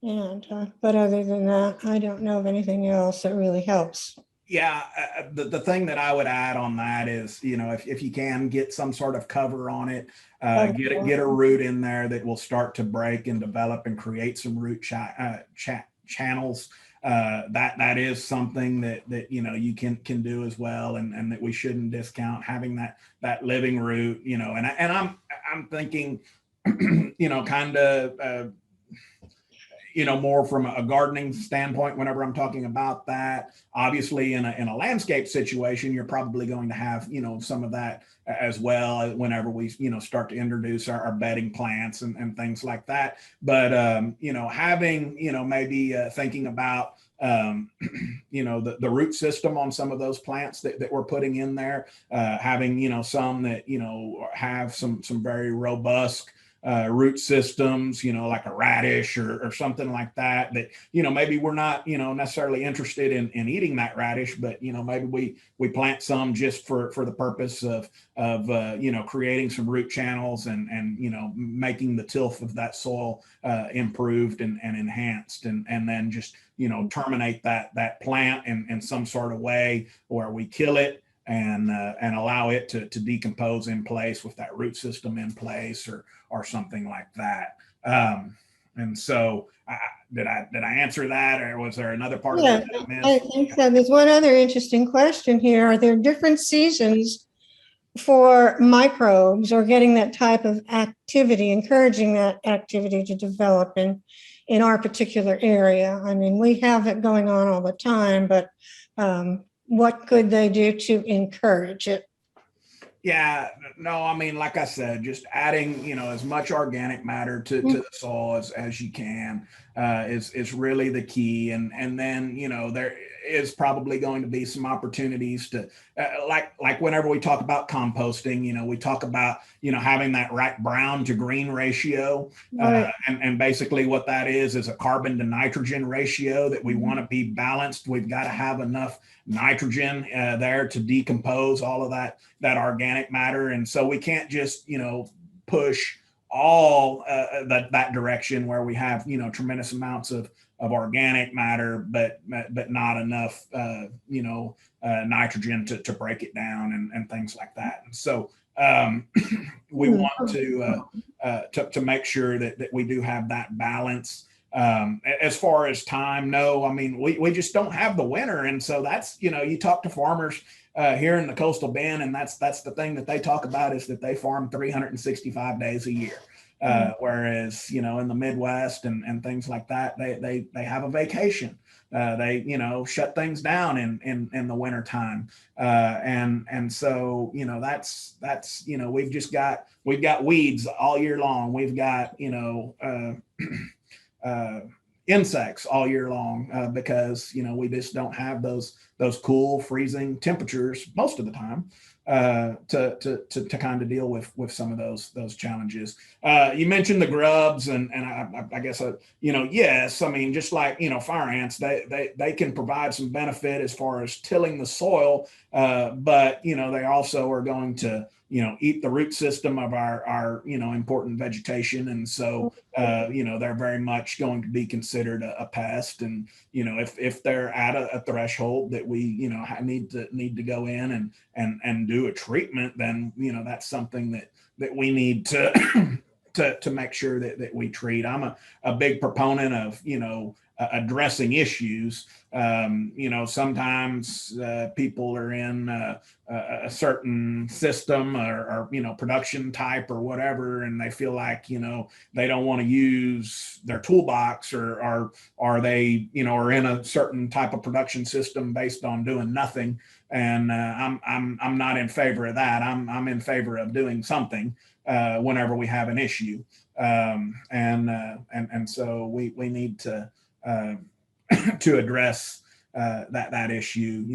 Speaker 3: And, but other than that, I don't know of anything else that really helps.
Speaker 2: Yeah, the thing that I would add on that is, if you can get some sort of cover on it, get a root in there that will start to break and develop and create some root channels. That is something that you can do as well, and that we shouldn't discount having that living root. And I'm thinking, kind of. More from a gardening standpoint, whenever I'm talking about that. Obviously, in a landscape situation, you're probably going to have, some of that as well whenever we, start to introduce our bedding plants and things like that. But, having, maybe thinking about, the root system on some of those plants that we're putting in there, having, some that, have some very robust root systems, like a radish or something like that, maybe we're not, necessarily interested in eating that radish, but, maybe we plant some just for the purpose of creating some root channels and making the tilth of that soil improved and enhanced, and then just, terminate that plant in some sort of way where we kill it and allow it to decompose in place with that root system in place, or something like that. And so, did I answer that, or was there another part of it that I missed?
Speaker 3: I think so. There's one other interesting question here. Are there different seasons for microbes, or getting that type of activity, encouraging that activity to develop in our particular area? I mean, we have it going on all the time, but what could they do to encourage it?
Speaker 2: Yeah, no, I mean, like I said, just adding, as much organic matter to the soil as you can is really the key. And then, there is probably going to be some opportunities to, like whenever we talk about composting, we talk about, having that right brown to green ratio.
Speaker 3: Right.
Speaker 2: And basically what that is a carbon to nitrogen ratio that we want to be balanced. We've got to have enough nitrogen there to decompose all of that organic matter, and so we can't just push all that direction where we have tremendous amounts of organic matter, but not enough nitrogen to break it down and things like that. And so we want to make sure that we do have that balance. As far as time, no, I mean, we just don't have the winter. And so that's, you talk to farmers here in the coastal bend, and that's the thing that they talk about, is that they farm 365 days a year. Whereas, in the Midwest and things like that, they have a vacation. They, shut things down in the winter time. And so, that's, we've got weeds all year long. We've got, insects all year long because we just don't have those cool freezing temperatures most of the time to kind of deal with some of those challenges. You mentioned the grubs, and I guess yes, I mean, just like fire ants, they can provide some benefit as far as tilling the soil, but they also are going to eat the root system of our important vegetation. And so, they're very much going to be considered a pest. And, if they're at a threshold that we, need to go in and do a treatment, then, that's something that we need to, to make sure that we treat. I'm a big proponent of, addressing issues. Sometimes people are in a certain system or production type or whatever, and they feel like they don't want to use their toolbox, or they are in a certain type of production system based on doing nothing. And I'm not in favor of that. I'm in favor of doing something whenever we have an issue, and so we need to to address that issue,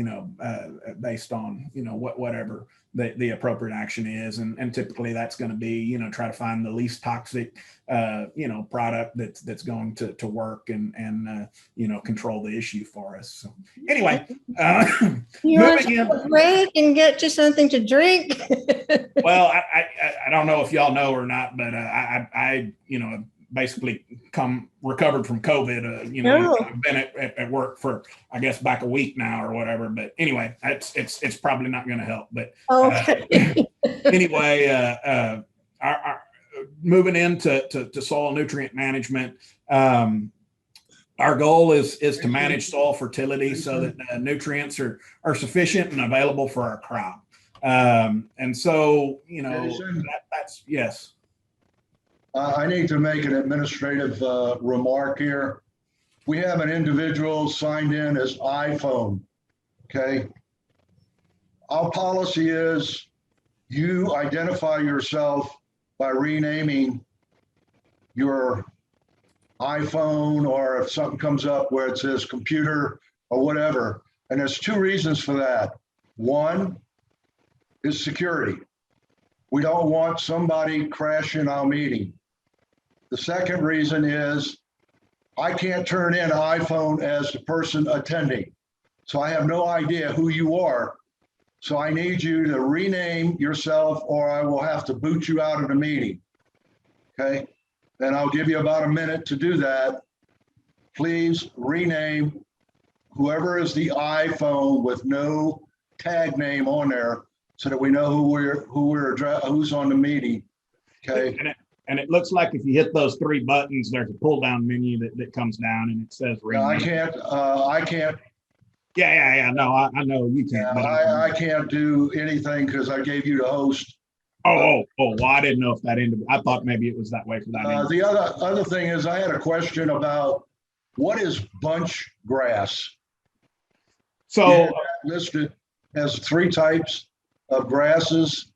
Speaker 2: based on, whatever the appropriate action is. And typically that's going to be, try to find the least toxic, product that's going to work and control the issue for us. So anyway,
Speaker 3: You want
Speaker 2: moving
Speaker 3: to
Speaker 2: in.
Speaker 3: take a break and get you something to drink?
Speaker 2: Well, I don't know if y'all know or not, but I basically recovered from COVID.
Speaker 3: No.
Speaker 2: I've been at work for, I guess, back a week now or whatever. But anyway, it's probably not going to help. But
Speaker 3: Okay.
Speaker 2: anyway, our moving into soil nutrient management. Our goal is to manage soil fertility so that nutrients are sufficient and available for our crop. And so, that's yes.
Speaker 1: I need to make an administrative remark here. We have an individual signed in as iPhone, okay? Our policy is you identify yourself by renaming your iPhone, or if something comes up where it says computer or whatever. And there's two reasons for that. One is security. We don't want somebody crashing our meeting. The second reason is I can't turn in iPhone as the person attending. So I have no idea who you are. So I need you to rename yourself or I will have to boot you out of the meeting. Okay? And I'll give you about a minute to do that. Please rename whoever is the iPhone with no tag name on there so that we know who's on the meeting. Okay?
Speaker 2: And it looks like if you hit those three buttons, there's a pull down menu that comes down and it says rename.
Speaker 1: I can't.
Speaker 2: Yeah. No, I know you can't.
Speaker 1: Yeah,
Speaker 2: but
Speaker 1: I can't do anything because I gave you the host.
Speaker 2: Well, I didn't know if that ended. I thought maybe it was that way for that.
Speaker 1: The other thing is I had a question about what is bunch grass?
Speaker 2: So
Speaker 1: listed as 3 types of grasses.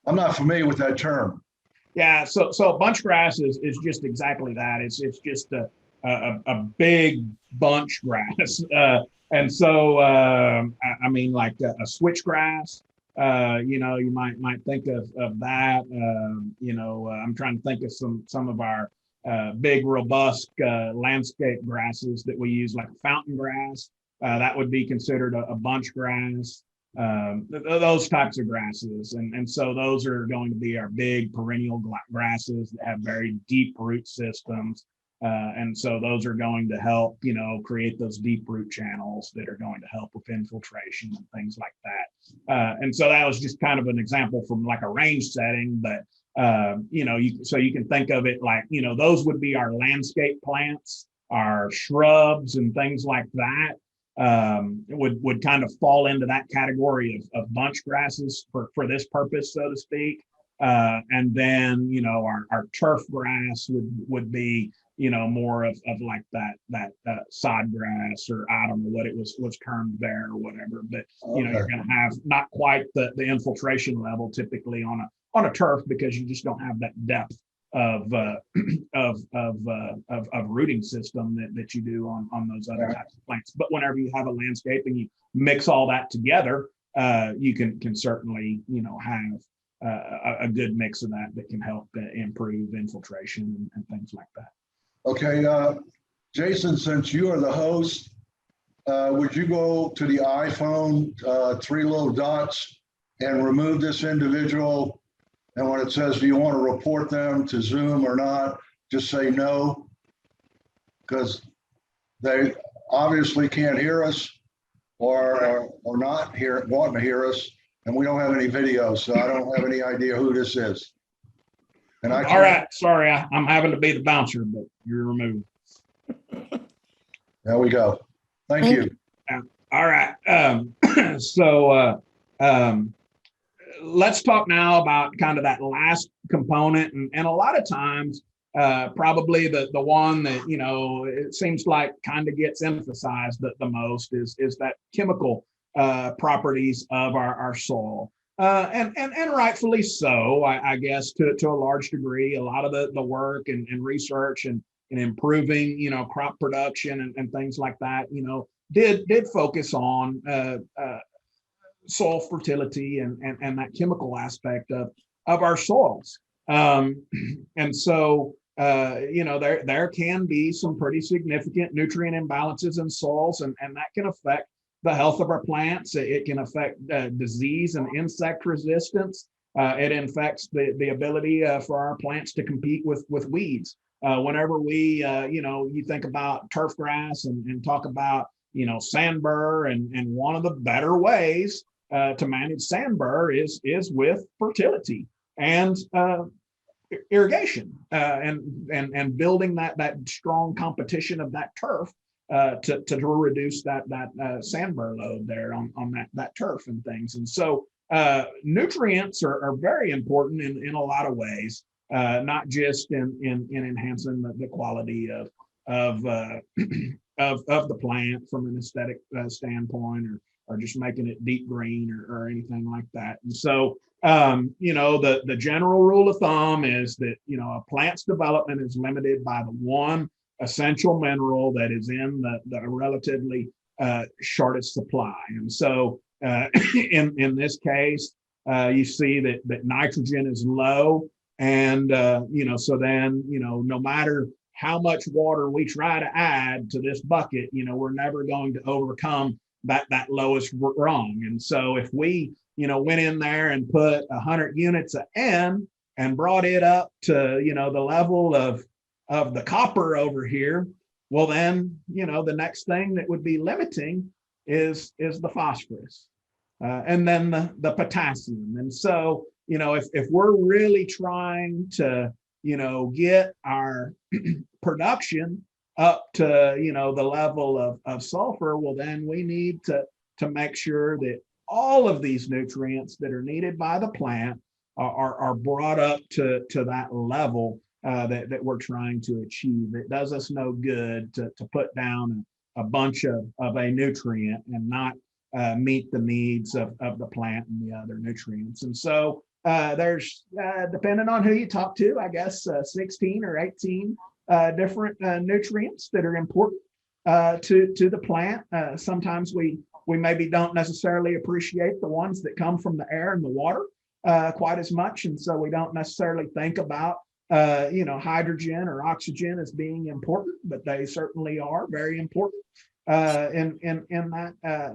Speaker 1: I'm not familiar with that term.
Speaker 2: Yeah, so bunch grass is just exactly that. It's just a big bunch grass, and so I mean, like a switchgrass. You might think of that. I'm trying to think of some of our big robust landscape grasses that we use, like fountain grass. That would be considered a bunch grass. Those types of grasses. And so those are going to be our big perennial grasses that have very deep root systems. And so those are going to help, create those deep root channels that are going to help with infiltration and things like that. And so that was just kind of an example from like a range setting, but you can think of it like, those would be our landscape plants, our shrubs and things like that. Would kind of fall into that category of bunch grasses for this purpose, so to speak. And then, our turf grass would be, more of like that sod grass, or I don't know what it was termed there or whatever, but you're going to have not quite the infiltration level typically on a turf, because you just don't have that depth of rooting system that you do on those other types of plants. But whenever you have a landscape and you mix all that together, you can certainly have a good mix of that can help improve infiltration and things like that.
Speaker 1: Okay, Jason, since you are the host, would you go to the iPhone 3 little dots and remove this individual? And when it says, do you want to report them to Zoom or not, just say no, because they obviously can't hear us or not wanting to hear us, and we don't have any video, so I don't have any idea who this is. And all
Speaker 2: right, sorry, I'm having to be the bouncer, but you're removed.
Speaker 1: There we go. Thank you.
Speaker 2: All right. Let's talk now about kind of that last component. And a lot of times, probably the one that, it seems like kind of gets emphasized the most is that chemical properties of our soil. And rightfully so, I guess, to a large degree. A lot of the work and research and improving, crop production and things like that, did focus on soil fertility and that chemical aspect of our soils. And so, there can be some pretty significant nutrient imbalances in soils, and that can affect the health of our plants. It can affect disease and insect resistance. It affects the ability for our plants to compete with weeds. Whenever you think about turf grass and talk about, sandbur, and one of the better ways to manage sandbur is with fertility and irrigation, and building that strong competition of that turf to reduce that sandbur load there on that turf and things. And so nutrients are very important in a lot of ways, not just in enhancing the quality of the plant from an aesthetic standpoint, or just making it deep green or anything like that. And so, the general rule of thumb is that, a plant's development is limited by the one essential mineral that is in the relatively shortest supply. And so, in this case, you see that nitrogen is low, and so then, no matter how much water we try to add to this bucket, we're never going to overcome that lowest rung. And so if we went in there and put 100 units of N and brought it up to the level of the copper over here, well then the next thing that would be limiting is the phosphorus, and then the potassium. And so if we're really trying to get our production up to the level of sulfur, well then we need to make sure that all of these nutrients that are needed by the plant are brought up to that level that we're trying to achieve. It does us no good to put down a bunch of a nutrient and not meet the needs of the plant and the other nutrients. And so there's, depending on who you talk to, I guess 16 or 18 different nutrients that are important to the plant. Sometimes we maybe don't necessarily appreciate the ones that come from the air and the water quite as much, and so we don't necessarily think about hydrogen or oxygen as being important, but they certainly are very important in that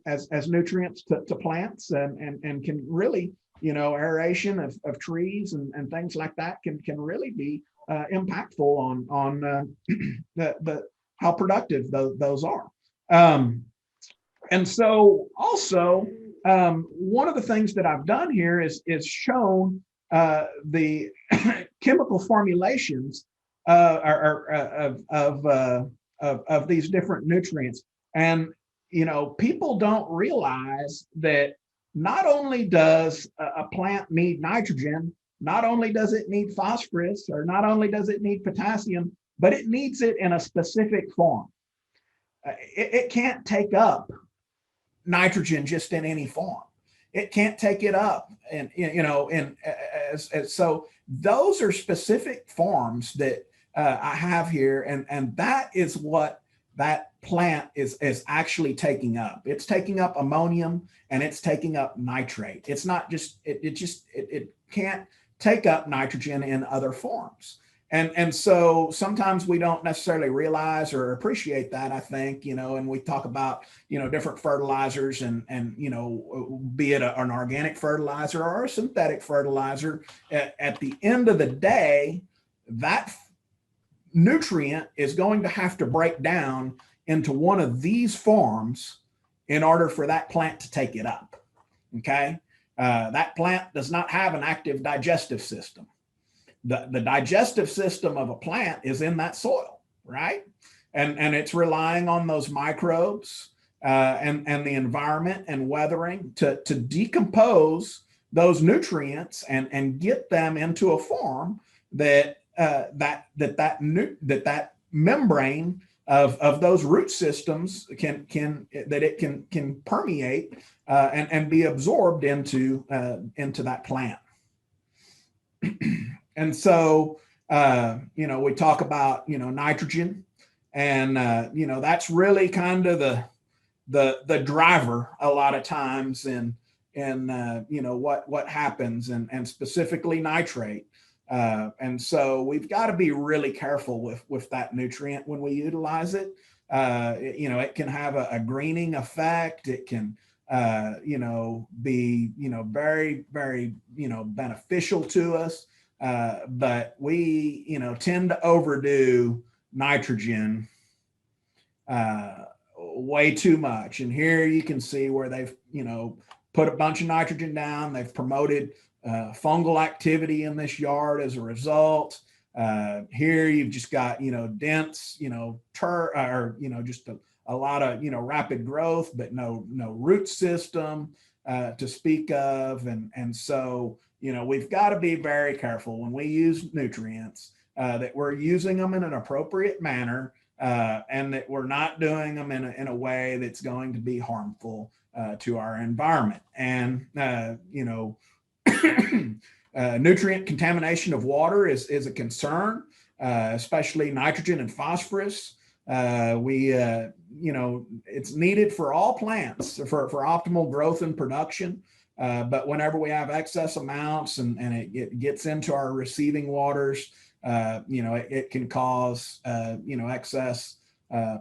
Speaker 2: as nutrients to plants, and can really, aeration of trees and things like that can really be impactful on the how productive those are. And so also, one of the things that I've done here is shown the chemical formulations of these different nutrients. And people don't realize that not only does a plant need nitrogen, not only does it need phosphorus, or not only does it need potassium, but it needs it in a specific form. It can't take up nitrogen just in any form. It can't take it up, and so those are specific forms that I have here, and that is what that plant is actually taking up. It's taking up ammonium and it's taking up nitrate. It's not just it can't take up nitrogen in other forms. And so sometimes we don't necessarily realize or appreciate that, I think, and we talk about, different fertilizers and be it an organic fertilizer or a synthetic fertilizer. At the end of the day, that nutrient is going to have to break down into one of these forms in order for that plant to take it up. Okay. That plant does not have an active digestive system. The digestive system of a plant is in that soil, right? And it's relying on those microbes and the environment and weathering to decompose those nutrients and get them into a form that that membrane of those root systems can permeate and be absorbed into that plant. And so, we talk about, nitrogen And, that's really kind of the driver a lot of times in what happens, and specifically nitrate. And so we've got to be really careful with that nutrient when we utilize it. It can have a greening effect. It can, be, very, very, beneficial to us. But we, tend to overdo nitrogen way too much. And here you can see where they've, put a bunch of nitrogen down. They've promoted fungal activity in this yard as a result. Here you've just got, dense, just a lot of, rapid growth, but no root system to speak of. And so, we've got to be very careful when we use nutrients that we're using them in an appropriate manner, and that we're not doing them in a way that's going to be harmful to our environment. And, nutrient contamination of water is a concern, especially nitrogen and phosphorus. It's needed for all plants for optimal growth and production. But whenever we have excess amounts and it gets into our receiving waters, it can cause, excess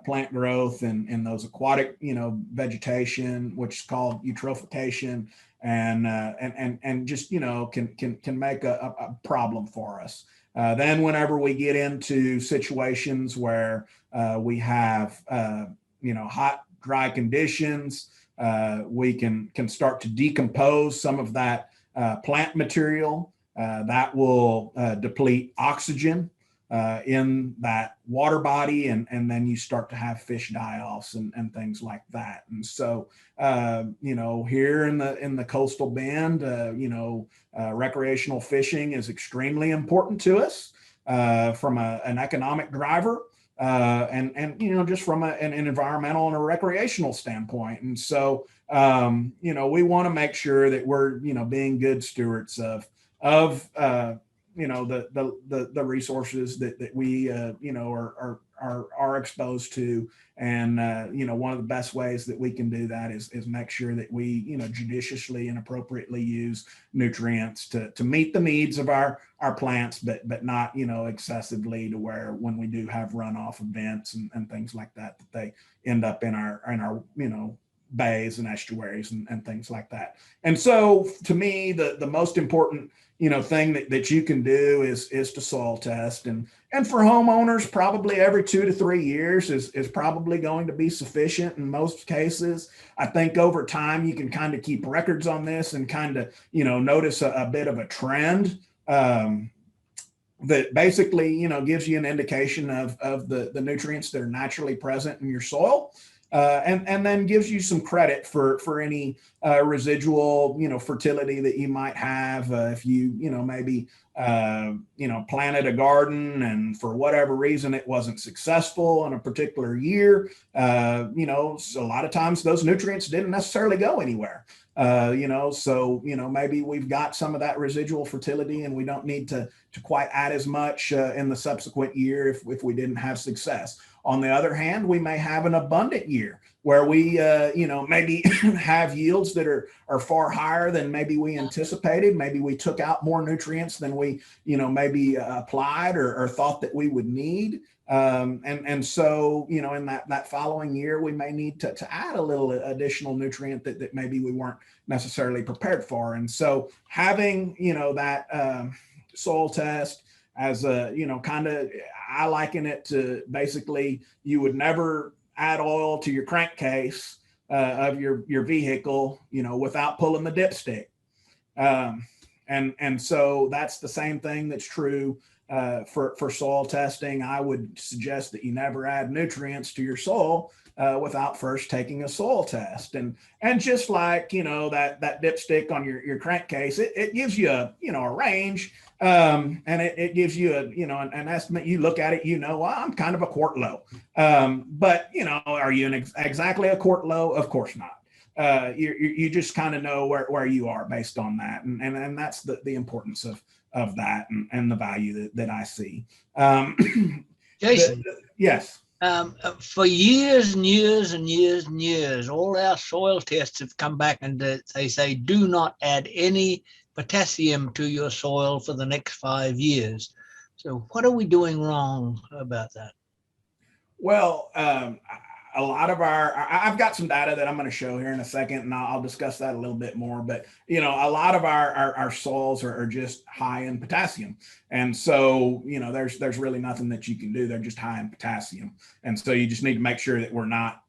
Speaker 2: plant growth and those aquatic, vegetation, which is called eutrophication, and just, can make a problem for us. Then whenever we get into situations where we have, hot, dry conditions, we can start to decompose some of that plant material that will deplete oxygen in that water body, and then you start to have fish die-offs and things like that. And so, here in the coastal bend, recreational fishing is extremely important to us from an economic driver. And just from an environmental and a recreational standpoint. And so, we want to make sure that we're, being good stewards of the resources that we, are exposed to. And, one of the best ways that we can do that is make sure that we, judiciously and appropriately use nutrients to meet the needs of our plants, but not, excessively to where when we do have runoff events and things like that they end up in our bays and estuaries and things like that. And so to me, the most important, thing that you can do is to soil test. And for homeowners, probably every 2 to 3 years is probably going to be sufficient in most cases. I think over time, you can kind of keep records on this and kind of, notice a bit of a trend that basically, gives you an indication of the nutrients that are naturally present in your soil. And then gives you some credit for any residual, fertility that you might have if you, maybe, planted a garden and for whatever reason it wasn't successful in a particular year. So a lot of times those nutrients didn't necessarily go anywhere. So maybe we've got some of that residual fertility and we don't need to quite add as much in the subsequent year if we didn't have success. On the other hand, we may have an abundant year where we, maybe have yields that are far higher than maybe we anticipated. Maybe we took out more nutrients than we, maybe applied or thought that we would need. And so, in that following year, we may need to add a little additional nutrient that maybe we weren't necessarily prepared for. And so having, that soil test as a, kind of, I liken it to basically you would never add oil to your crankcase of your vehicle, without pulling the dipstick. And so that's the same thing that's true for soil testing. I would suggest that you never add nutrients to your soil without first taking a soil test. And just like, that dipstick on your crankcase, it gives you a range. And it gives you an estimate. You look at it, well, I'm kind of a quart low. But, are you exactly a quart low? Of course not. You just kind of know where you are based on that. And that's the importance of that and the value that I see.
Speaker 4: Jason,
Speaker 2: Yes.
Speaker 4: For years and years and years and years, all our soil tests have come back and they say do not add any potassium to your soil for the next 5 years. So what are we doing wrong about that?
Speaker 2: Well, a lot of I've got some data that I'm going to show here in a second, and I'll discuss that a little bit more. But a lot of our soils are just high in potassium, and so there's really nothing that you can do. They're just high in potassium, and so you just need to make sure that we're not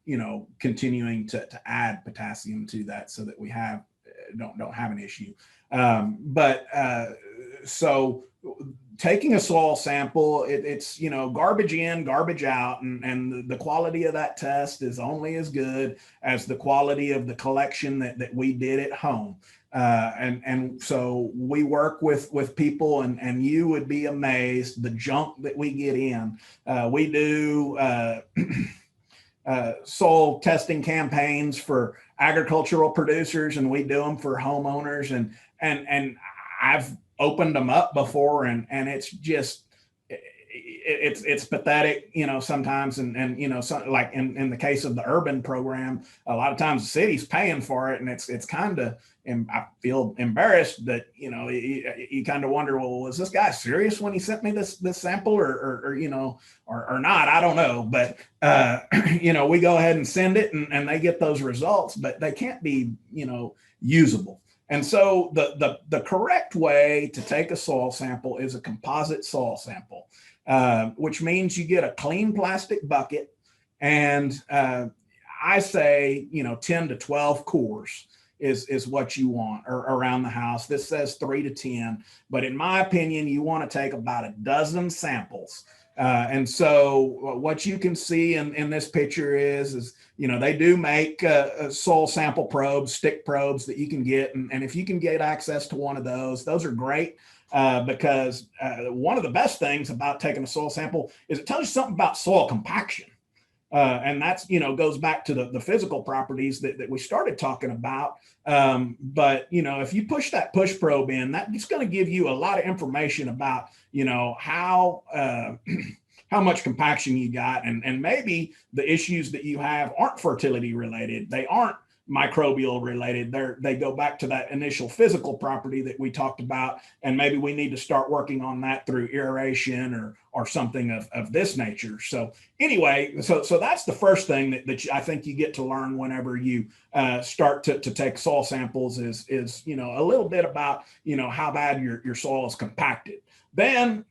Speaker 2: continuing to add potassium to that, so that we don't have an issue. So taking a soil sample, it's garbage in, garbage out, and the quality of that test is only as good as the quality of the collection that we did at home. And so we work with people, and you would be amazed the junk that we get in. We do soil testing campaigns for agricultural producers, and we do them for homeowners, and I've opened them up before, and it's just it's pathetic, sometimes, and like in the case of the urban program, a lot of times the city's paying for it, and it's kind of, and I feel embarrassed that you kind of wonder, well, was this guy serious when he sent me this sample, or not? I don't know, but we go ahead and send it, and they get those results, but they can't be usable. And so the correct way to take a soil sample is a composite soil sample, which means you get a clean plastic bucket, and I say 10 to 12 cores is what you want around the house. This says 3 to 10, but in my opinion, you want to take about a dozen samples. And so what you can see in this picture is they do make soil sample probes, stick probes that you can get. And if you can get access to one of those are great, because one of the best things about taking a soil sample is it tells you something about soil compaction. And that's, goes back to the physical properties that we started talking about. But, if you push that push probe in, that's going to give you a lot of information about, how much compaction you got. And maybe the issues that you have aren't fertility related. They aren't microbial related. They go back to that initial physical property that we talked about. And maybe we need to start working on that through aeration or something of this nature. So anyway, so that's the first thing that I think you get to learn whenever you start to take soil samples is a little bit about, how bad your soil is compacted. Then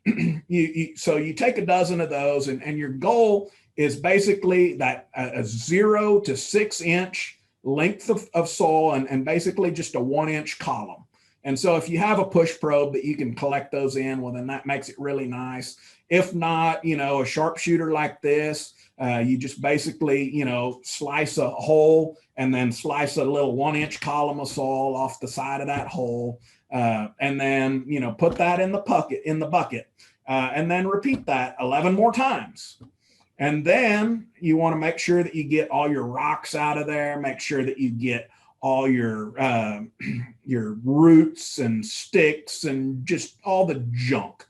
Speaker 2: you take a dozen of those, and your goal is basically that a 0 to 6 inch length of soil, and basically just a 1 inch column. And so if you have a push probe that you can collect those in, well, then that makes it really nice. If not, a sharpshooter like this, you just basically, slice a hole and then slice a little 1 inch column of soil off the side of that hole. And then, put that in the bucket, and then repeat that 11 more times. And then you want to make sure that you get all your rocks out of there, make sure that you get all your roots and sticks and just all the junk.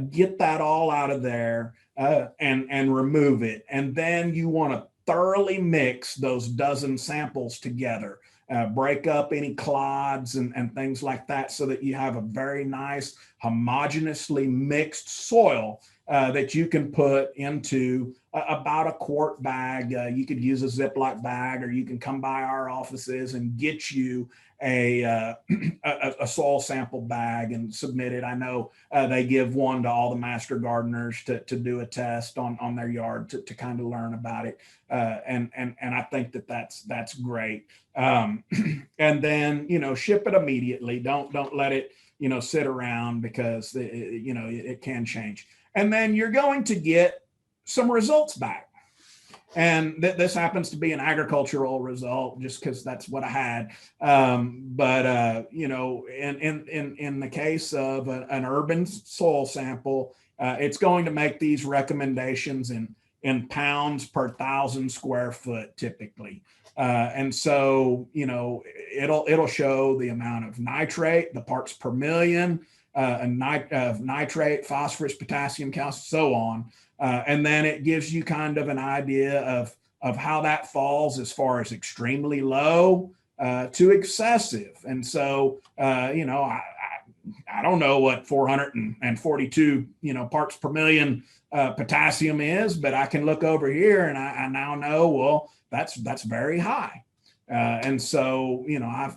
Speaker 2: Get that all out of there, and remove it. And then you want to thoroughly mix those dozen samples together. Break up any clods and things like that, so that you have a very nice homogeneously mixed soil that you can put into about a quart bag. You could use a Ziploc bag, or you can come by our offices and get you a soil sample bag and submit it. I know they give one to all the master gardeners to do a test on their yard to kind of learn about it. And I think that's great. And then, ship it immediately. Don't let it, sit around, because it can change. And then you're going to get some results back. And this happens to be an agricultural result, just because that's what I had. But in the case of an urban soil sample, it's going to make these recommendations in pounds per 1,000 square foot typically. And so, it'll show the amount of nitrate, the parts per million, of nitrate, phosphorus, potassium, calcium, so on. And then it gives you kind of an idea of how that falls as far as extremely low to excessive. And so, I don't know what 442, parts per million potassium is, but I can look over here and I now know, well, that's very high. And so,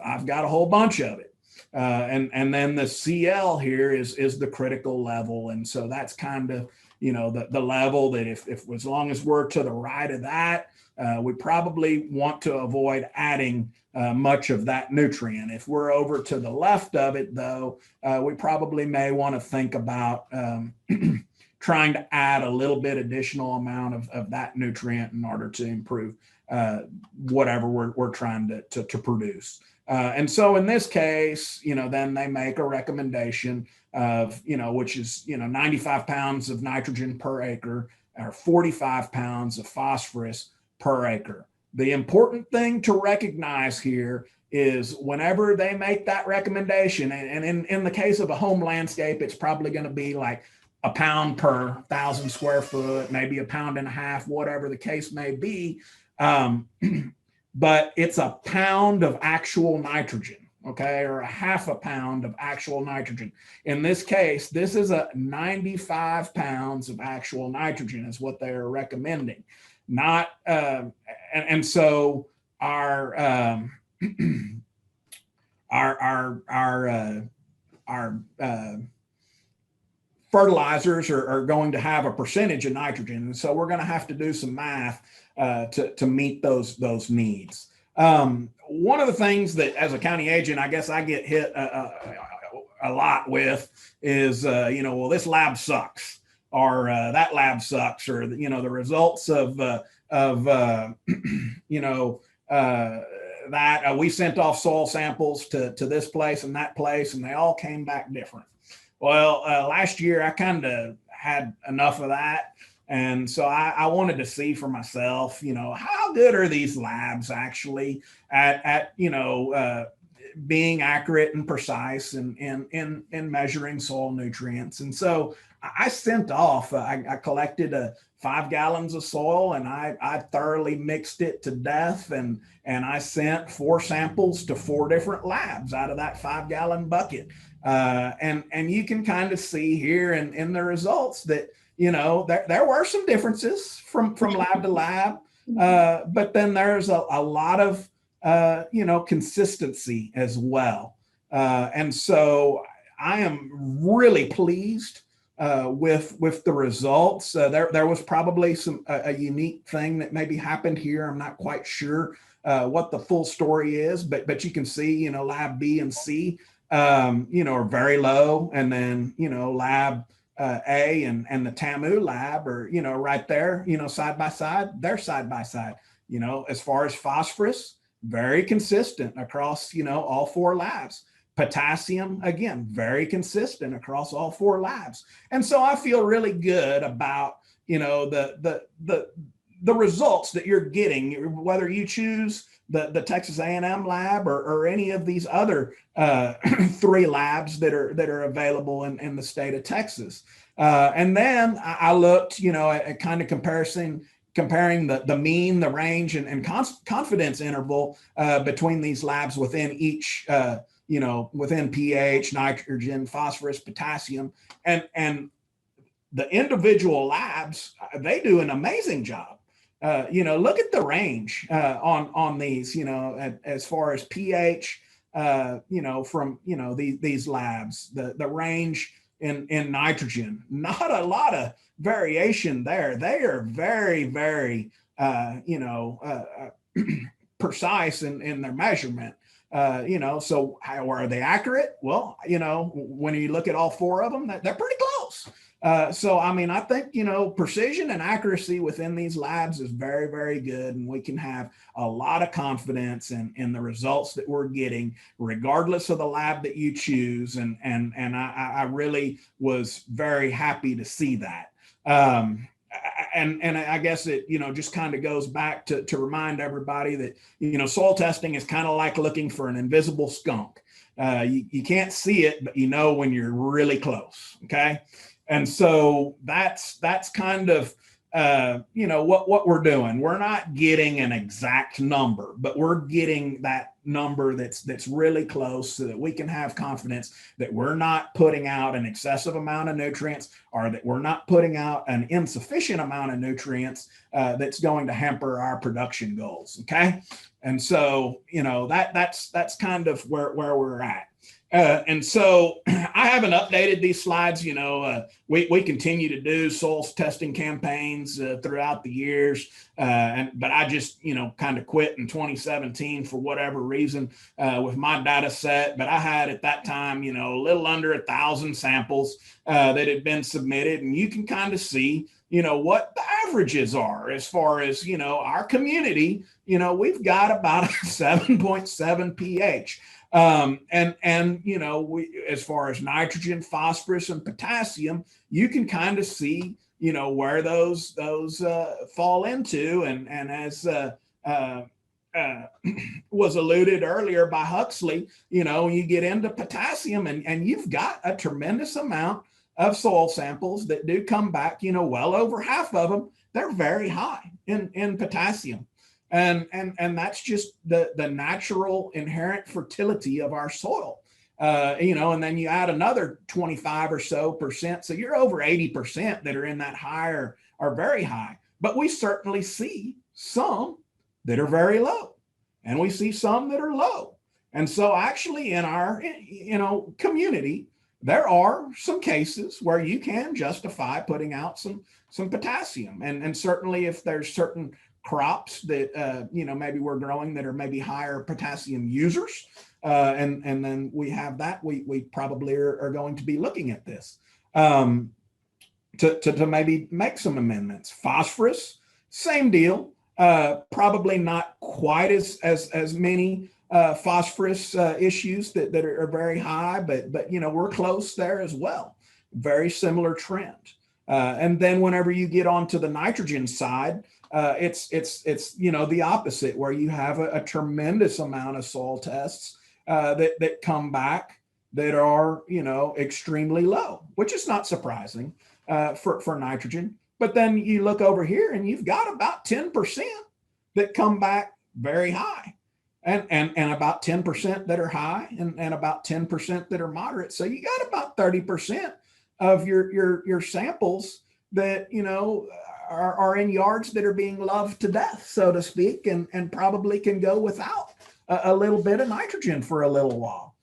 Speaker 2: I've got a whole bunch of it. And then the CL here is the critical level. And so that's kind of, the level that if as long as we're to the right of that, we probably want to avoid adding much of that nutrient. If we're over to the left of it, though, we probably may want to think about trying to add a little bit additional amount of that nutrient in order to improve whatever we're trying to produce. And so in this case, then they make a recommendation of, which is, 95 pounds of nitrogen per acre or 45 pounds of phosphorus per acre. The important thing to recognize here is whenever they make that recommendation, and in the case of a home landscape, it's probably going to be like a pound per 1,000 square foot, maybe a pound and a half, whatever the case may be. But it's a pound of actual nitrogen, okay, or a half a pound of actual nitrogen. In this case, this is a 95 pounds of actual nitrogen is what they're recommending. Not, and so our fertilizers are going to have a percentage of nitrogen. And so we're going to have to do some math to meet those needs. One of the things that as a county agent, I guess I get hit a lot with is, well, this lab sucks, or that lab sucks, or, the results of that we sent off soil samples to this place and that place, and they all came back different. Well, last year I kind of had enough of that. And so I wanted to see for myself, how good are these labs actually at being accurate and precise in measuring soil nutrients. And so I sent off, I collected 5 gallons of soil and I thoroughly mixed it to death. And I sent 4 samples to 4 different labs out of that 5-gallon bucket. And you can kind of see here in the results that, there were some differences from lab to lab, but then there's a lot of, consistency as well. And so I am really pleased with the results. There was probably a unique thing that maybe happened here. I'm not quite sure what the full story is, but you can see, lab B and C, are very low. And then, lab A and the TAMU lab are, right there, side by side, they're side by side, as far as phosphorus, very consistent across, all 4 labs. Potassium, again, very consistent across all 4 labs. And so I feel really good about, the results that you're getting, whether you choose the Texas A&M lab or any of these other 3 labs that are available in the state of Texas. And then I looked, at kind of comparing the mean, the range, and confidence interval between these labs within each, within pH, nitrogen, phosphorus, potassium, and the individual labs, they do an amazing job. Look at the range on these, as far as pH, from, these labs, the range in nitrogen, not a lot of variation there. They are very, very, precise in their measurement. So how are they accurate? Well, when you look at all 4 of them, they're pretty close. So, I think, precision and accuracy within these labs is very, very good. And we can have a lot of confidence in the results that we're getting, regardless of the lab that you choose. And I really was very happy to see that. And I guess it, just kind of goes back to remind everybody that, soil testing is kind of like looking for an invisible skunk. You can't see it, but when you're really close. Okay. And so that's kind of what we're doing. We're not getting an exact number, but we're getting that number that's really close so that we can have confidence that we're not putting out an excessive amount of nutrients, or that we're not putting out an insufficient amount of nutrients that's going to hamper our production goals. Okay. And so, that's kind of where we're at. And so I haven't updated these slides. We continue to do soil testing campaigns throughout the years. But I just, kind of quit in 2017 for whatever reason with my data set. But I had at that time, a little under 1,000 samples that had been submitted. And you can kind of see, what the averages are as far as, our community. We've got about a 7.7 pH. We, as far as nitrogen, phosphorus, and potassium, you can kind of see, where those fall into. And as was alluded earlier by Huxley, you get into potassium and you've got a tremendous amount of soil samples that do come back, well over half of them, they're very high in potassium. And that's just the natural inherent fertility of our soil. And then you add another 25 or so percent. So you're over 80% that are in that higher or very high. But we certainly see some that are very low, and we see some that are low. And so actually in our, community, there are some cases where you can justify putting out some potassium. And certainly if there's certain crops that, maybe we're growing that are maybe higher potassium users, and then we have that, we probably are going to be looking at this to maybe make some amendments. Phosphorus, same deal, probably not quite as many phosphorus issues that are very high, but we're close there as well. Very similar trend. And then whenever you get onto the nitrogen side, it's the opposite, where you have a tremendous amount of soil tests that come back that are extremely low, which is not surprising for nitrogen. But then you look over here and you've got about 10% that come back very high, and about 10% that are high, and about 10% that are moderate. So you got about 30% of your samples that are in yards that are being loved to death, so to speak, and probably can go without a little bit of nitrogen for a little while.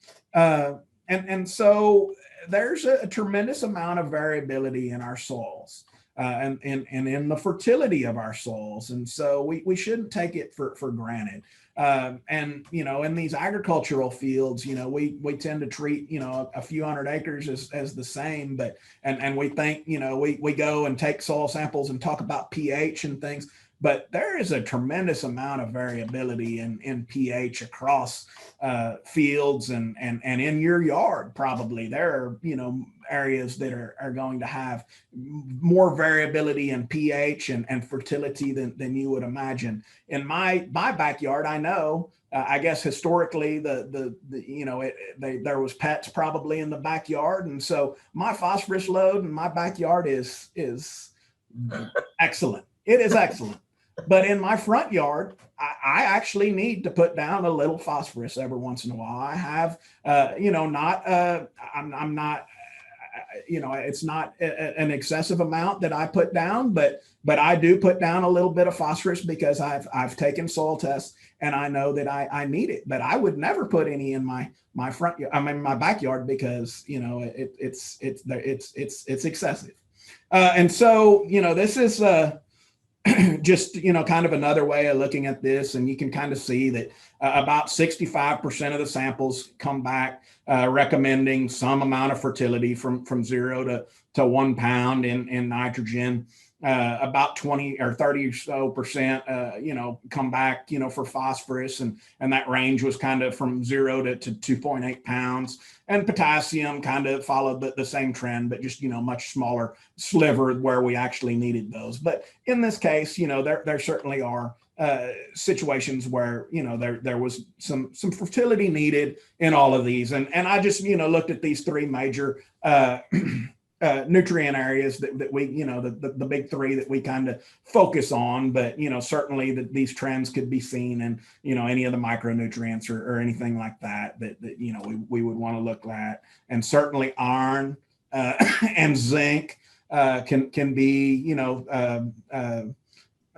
Speaker 2: And so there's a tremendous amount of variability in our soils, and in the fertility of our soils. And so we shouldn't take it for granted. And in these agricultural fields, we tend to treat a few hundred acres as the same, but and we think we go and take soil samples and talk about pH and things, but there is a tremendous amount of variability in pH across fields and in your yard. Probably there are areas that are going to have more variability in pH and fertility than you would imagine. In my backyard, I know, I guess historically there was pets probably in the backyard, and so my phosphorus load in my backyard is excellent. It is excellent. But in my front yard, I actually need to put down a little phosphorus every once in a while. I have, I'm not, it's not an excessive amount that I put down, but I do put down a little bit of phosphorus because I've taken soil tests and I know that I need it. But I would never put any in my my backyard, because it's excessive. And so this is just kind of another way of looking at this, and you can kind of see that about 65% of the samples come back recommending some amount of fertility from 0 to 1 pound in nitrogen. About 20 or 30 or so percent, come back, for phosphorus, and that range was kind of from 0 to 2.8 pounds. And potassium kind of followed the same trend, but just, much smaller sliver where we actually needed those. But in this case, there certainly are situations where, there was some fertility needed in all of these. And I just, looked at these three major nutrient areas that we, the big three that we kind of focus on, but, certainly these trends could be seen in, any of the micronutrients or anything like that, we would want to look at. And certainly iron and zinc can be,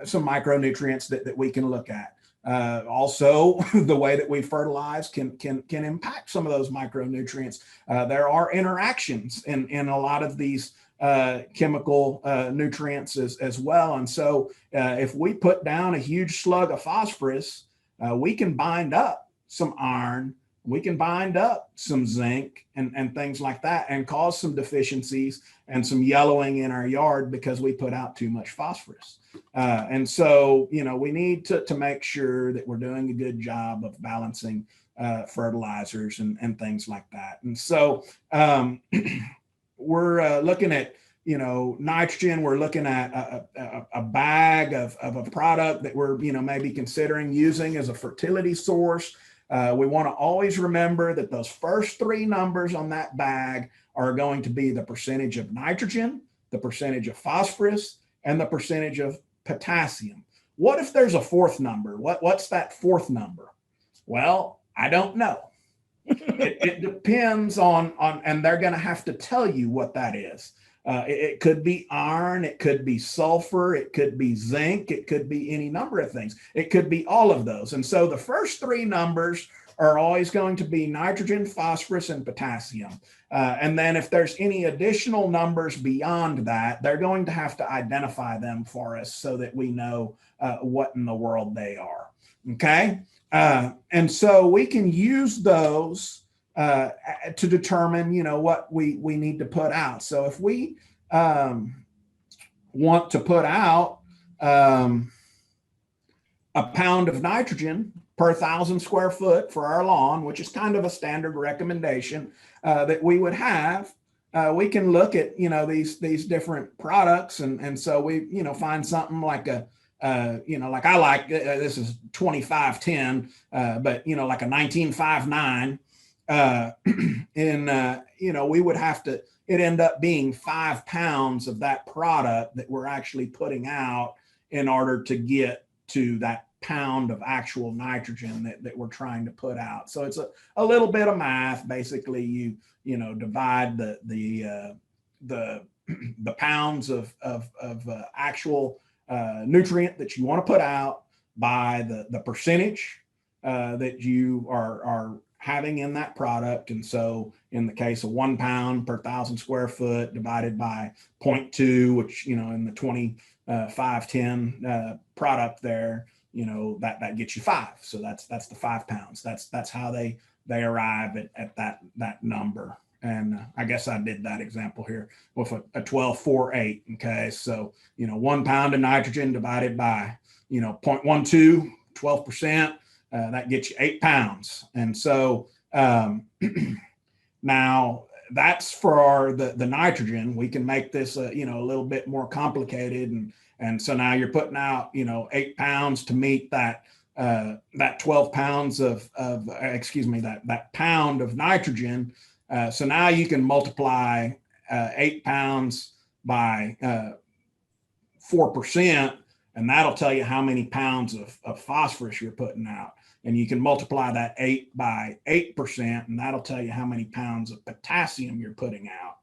Speaker 2: some micronutrients that we can look at. Also, the way that we fertilize can impact some of those micronutrients. There are interactions in a lot of these chemical nutrients as well. And so if we put down a huge slug of phosphorus, we can bind up some iron, we can bind up some zinc and things like that, and cause some deficiencies and some yellowing in our yard because we put out too much phosphorus. And so, we need to make sure that we're doing a good job of balancing fertilizers and things like that. And so we're looking at, nitrogen. We're looking at a bag of a product that we're, maybe considering using as a fertility source. We want to always remember that those first three numbers on that bag are going to be the percentage of nitrogen, the percentage of phosphorus, and the percentage of potassium. What if there's a fourth number? What's that fourth number? Well, I don't know. It depends on, and they're going to have to tell you what that is. It could be iron, it could be sulfur, it could be zinc, it could be any number of things. It could be all of those. And so the first three numbers are always going to be nitrogen, phosphorus, and potassium. And then if there's any additional numbers beyond that, they're going to have to identify them for us so that we know what in the world they are. Okay. And so we can use those to determine, what we need to put out. So if we want to put out a pound of nitrogen per 1,000 square foot for our lawn, which is kind of a standard recommendation that we would have, we can look at, these different products. And so we, find something like like I like, this is 2510, but, like a 1959. We would have to, it end up being 5 pounds of that product that we're actually putting out in order to get to that pound of actual nitrogen that we're trying to put out. So it's a little bit of math. Basically, you divide the pounds of actual nutrient that you want to put out by the percentage that you are having in that product. And so in the case of 1 pound per 1,000 square foot divided by 0.2, which, in the 2510 product there, that gets you 5. So that's the 5 pounds. That's how they arrive at that number. And I guess I did that example here with a 1248. Okay. So, 1 pound of nitrogen divided by, 0.12, 12%. That gets you 8 pounds. And so now that's for the nitrogen. We can make this, a little bit more complicated. And so now you're putting out, 8 pounds to meet that 12 pounds that pound of nitrogen. So now you can multiply 8 pounds by 4%, and that'll tell you how many pounds of phosphorus you're putting out. And you can multiply that 8 by 8%, and that'll tell you how many pounds of potassium you're putting out.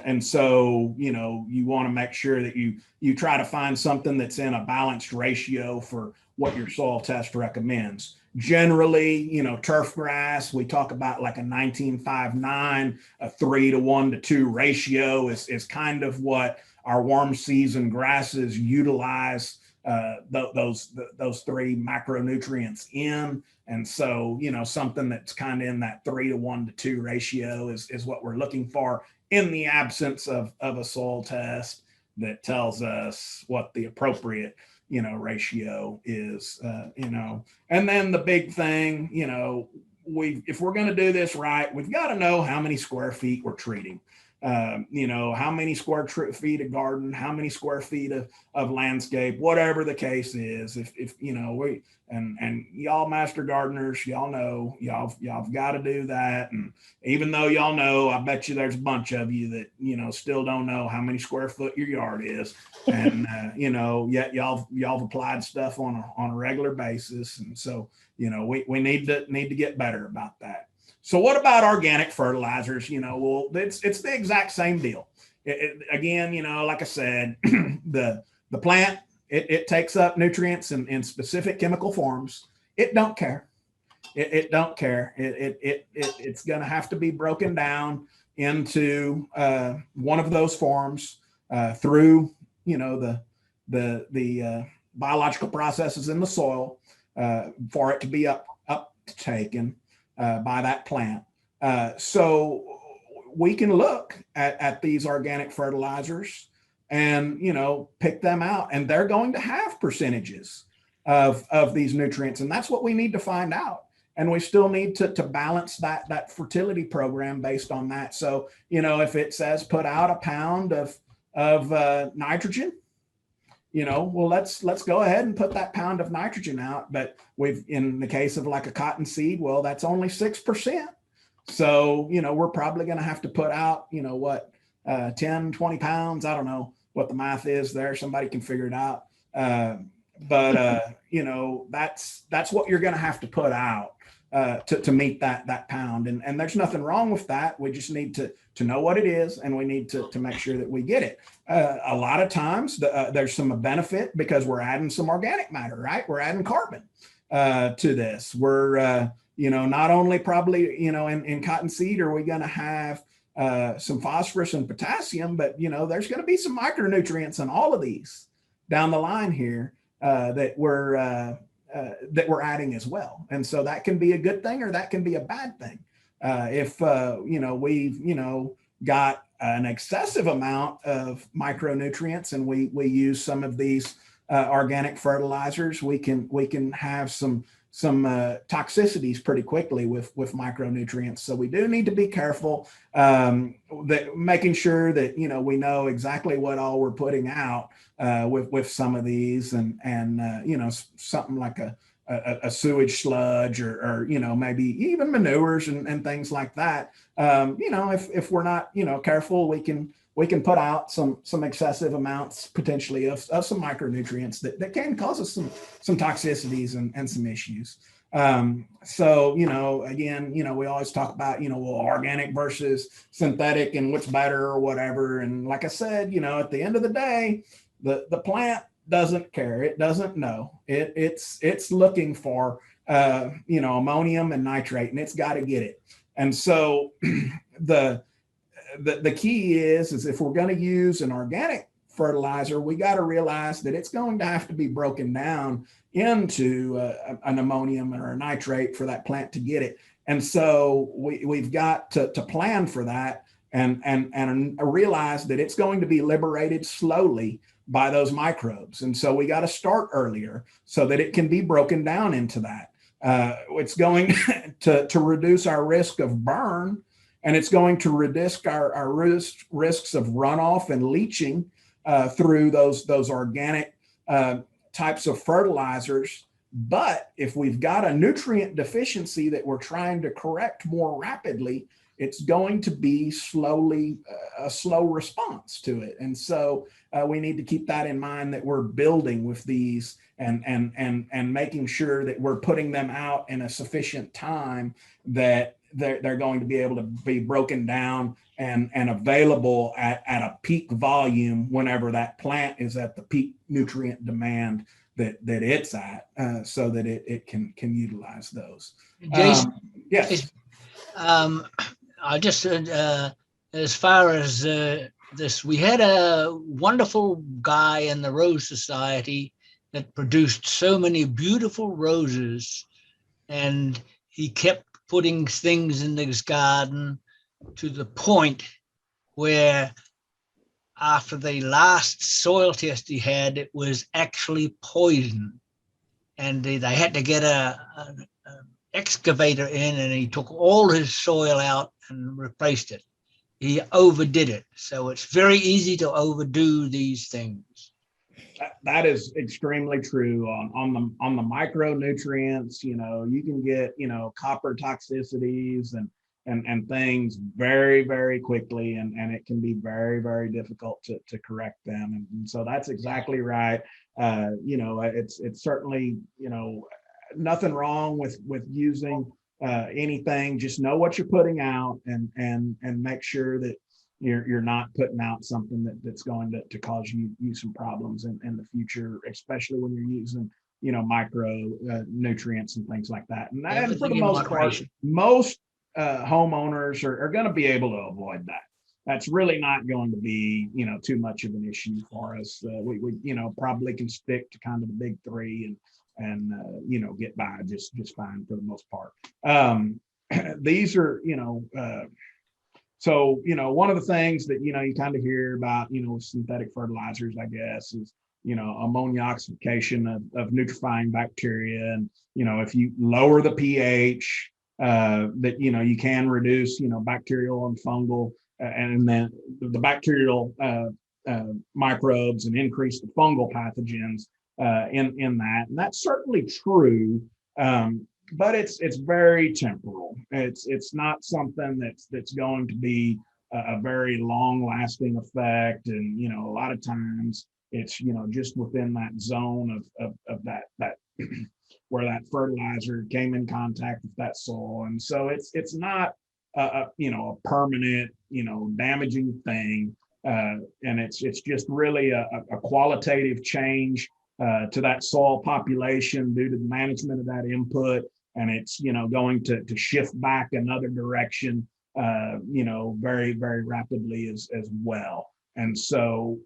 Speaker 2: And so, you want to make sure that you try to find something that's in a balanced ratio for what your soil test recommends. Generally, turf grass, we talk about like a 1959, a 3:1:2 ratio is kind of what our warm season grasses utilize those three macronutrients in. And so, something that's kind of in that 3:1:2 ratio is what we're looking for in the absence of a soil test that tells us what the appropriate, ratio is, and then the big thing, if we're going to do this right, we've got to know how many square feet we're treating. how many square feet of garden, how many square feet of landscape, whatever the case is. If and y'all master gardeners, y'all know y'all got to do that. And even though y'all know, I bet you there's a bunch of you that still don't know how many square foot your yard is, and yet y'all applied stuff on a regular basis, and so we need to get better about that. So what about organic fertilizers? Well, it's the exact same deal. Again, like I said, the plant, it takes up nutrients in specific chemical forms. It don't care. It don't care. It's going to have to be broken down into one of those forms through the biological processes in the soil for it to be uptaken by that plant. So we can look at these organic fertilizers and pick them out, and they're going to have percentages of these nutrients, and that's what we need to find out. And we still need to balance that fertility program based on that. So if it says put out a pound of nitrogen, well, let's go ahead and put that pound of nitrogen out. But in the case of like a cotton seed, well, that's only 6%. So, we're probably going to have to put out, 10, 20 pounds. I don't know what the math is there. Somebody can figure it out. But that's what you're going to have to put out to meet that pound. And there's nothing wrong with that. We just need to know what it is, and we need to make sure that we get it. A lot of times there's some benefit because we're adding some organic matter, right? We're adding carbon to this. We're, not only probably, in cottonseed are we going to have some phosphorus and potassium, but, there's going to be some micronutrients in all of these down the line here that we're adding as well. And so that can be a good thing or that can be a bad thing. If, we've, got an excessive amount of micronutrients and we use some of these organic fertilizers, we can have some toxicities pretty quickly with micronutrients. So we do need to be careful that making sure that, we know exactly what all we're putting out with some of these and something like a sewage sludge or maybe even manures and things like that. If we're not, careful, we can put out some excessive amounts potentially of some micronutrients that can cause us some toxicities and some issues. So, again, we always talk about, organic versus synthetic and what's better or whatever. And like I said, at the end of the day, the plant doesn't care. It doesn't know. It's looking for, ammonium and nitrate, and it's got to get it. And so the key is if we're going to use an organic fertilizer, we got to realize that it's going to have to be broken down into an ammonium or a nitrate for that plant to get it. And so we've got to plan for that and realize that it's going to be liberated slowly by those microbes. And so we got to start earlier so that it can be broken down into that. It's going to reduce our risk of burn, and it's going to reduce our risks of runoff and leaching through those organic types of fertilizers. But if we've got a nutrient deficiency that we're trying to correct more rapidly, it's going to be a slow response to it. And so we need to keep that in mind, that we're building with these and making sure that we're putting them out in a sufficient time that they're going to be able to be broken down and available at a peak volume whenever that plant is at the peak nutrient demand that it's at, so that it can utilize those.
Speaker 4: Jason,
Speaker 2: Yes.
Speaker 4: I just as far as this, we had a wonderful guy in the Rose Society that produced so many beautiful roses, and he kept putting things in his garden to the point where after the last soil test he had, it was actually poison. And they had to get an excavator in, and he took all his soil out and replaced it. he overdid it. So it's very easy to overdo these things.
Speaker 2: That is extremely true on the micronutrients. You can get copper toxicities and things very, very quickly, and it can be very, very difficult to correct them. And so that's exactly right. It's certainly nothing wrong with using anything. Just know what you're putting out, and make sure that you're not putting out something that's going to cause you some problems in the future, especially when you're using micro nutrients and things like that. And for the most part, most homeowners are going to be able to avoid that. That's really not going to be too much of an issue for us. We probably can stick to kind of the big three and get by just fine for the most part. These are so, one of the things that, you kind of hear about, synthetic fertilizers, I guess, is, ammonia oxidation of nutrifying bacteria. And, if you lower the pH, that, you can reduce, bacterial and fungal, and then the bacterial microbes, and increase the fungal pathogens in that. And that's certainly true. But it's very temporal. It's not something that's going to be a very long lasting effect. And a lot of times it's just within that zone of that where that fertilizer came in contact with that soil. And so it's not a permanent damaging thing. And it's just really a qualitative change to that soil population due to the management of that input. And it's going to shift back another direction very, very rapidly as well. And so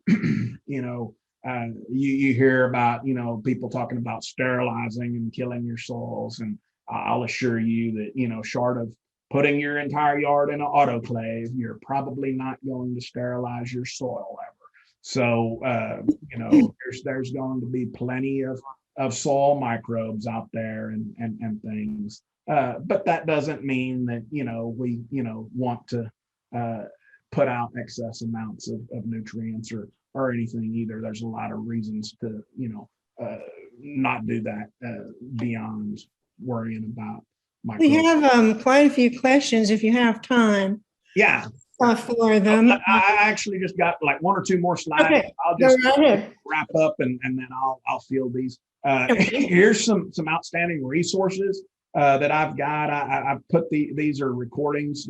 Speaker 2: you hear about people talking about sterilizing and killing your soils, and I'll assure you that short of putting your entire yard in an autoclave, you're probably not going to sterilize your soil ever. So there's going to be plenty of soil microbes out there and things. But that doesn't mean that, we, want to put out excess amounts of nutrients or anything either. There's a lot of reasons to, not do that beyond worrying about microbes.
Speaker 3: We have quite a few questions if you have time.
Speaker 2: Yeah.
Speaker 3: For them.
Speaker 2: I actually just got like one or two more slides.
Speaker 3: Okay.
Speaker 2: I'll just
Speaker 3: right
Speaker 2: wrap up and then I'll field these. Here's some outstanding resources that I've got. I've put these are recordings.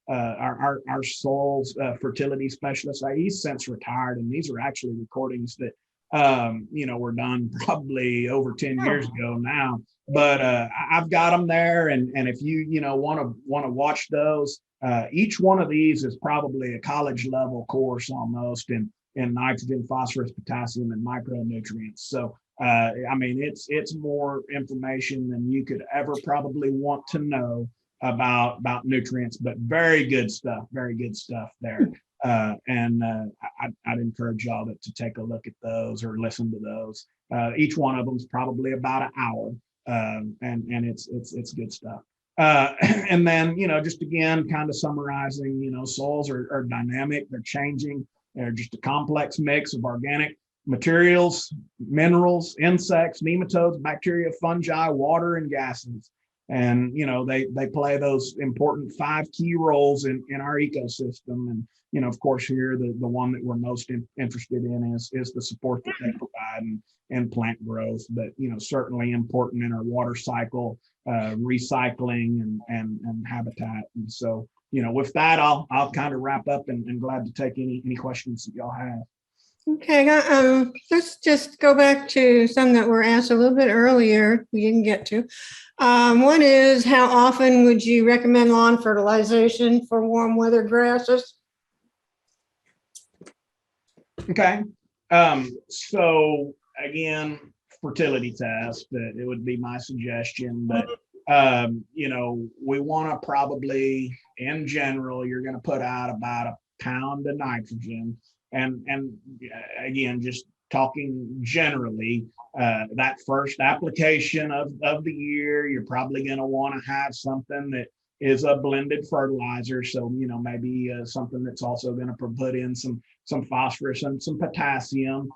Speaker 2: Our soul's fertility specialist, he's since retired, and these are actually recordings that were done probably over 10 years ago now. But I've got them there, and if you want to watch those, each one of these is probably a college level course almost in nitrogen, phosphorus, potassium, and micronutrients. So it's more information than you could ever probably want to know about nutrients, but very good stuff there. And I'd encourage y'all to take a look at those or listen to those. Each one of them is probably about an hour, and it's good stuff. And then, just again, kind of summarizing, soils are dynamic, they're changing, they're just a complex mix of organic materials, minerals, insects, nematodes, bacteria, fungi, water, and gases. And, they play those important 5 key roles in our ecosystem. And, of course, here, the one that we're most interested in is the support that they provide in plant growth, but, certainly important in our water cycle, recycling and habitat. And so, with that, I'll kind of wrap up and glad to take any questions that y'all have.
Speaker 3: Okay, let's just go back to some that were asked a little bit earlier. We didn't get to. One is, how often would you recommend lawn fertilization for warm weather grasses?
Speaker 2: Okay. So again, fertility test, it would be my suggestion, but we want to probably, in general, you're going to put out about a pound of nitrogen. And again, just talking generally, that first application of the year, you're probably going to want to have something that is a blended fertilizer. So, maybe something that's also going to put in some phosphorus and some potassium.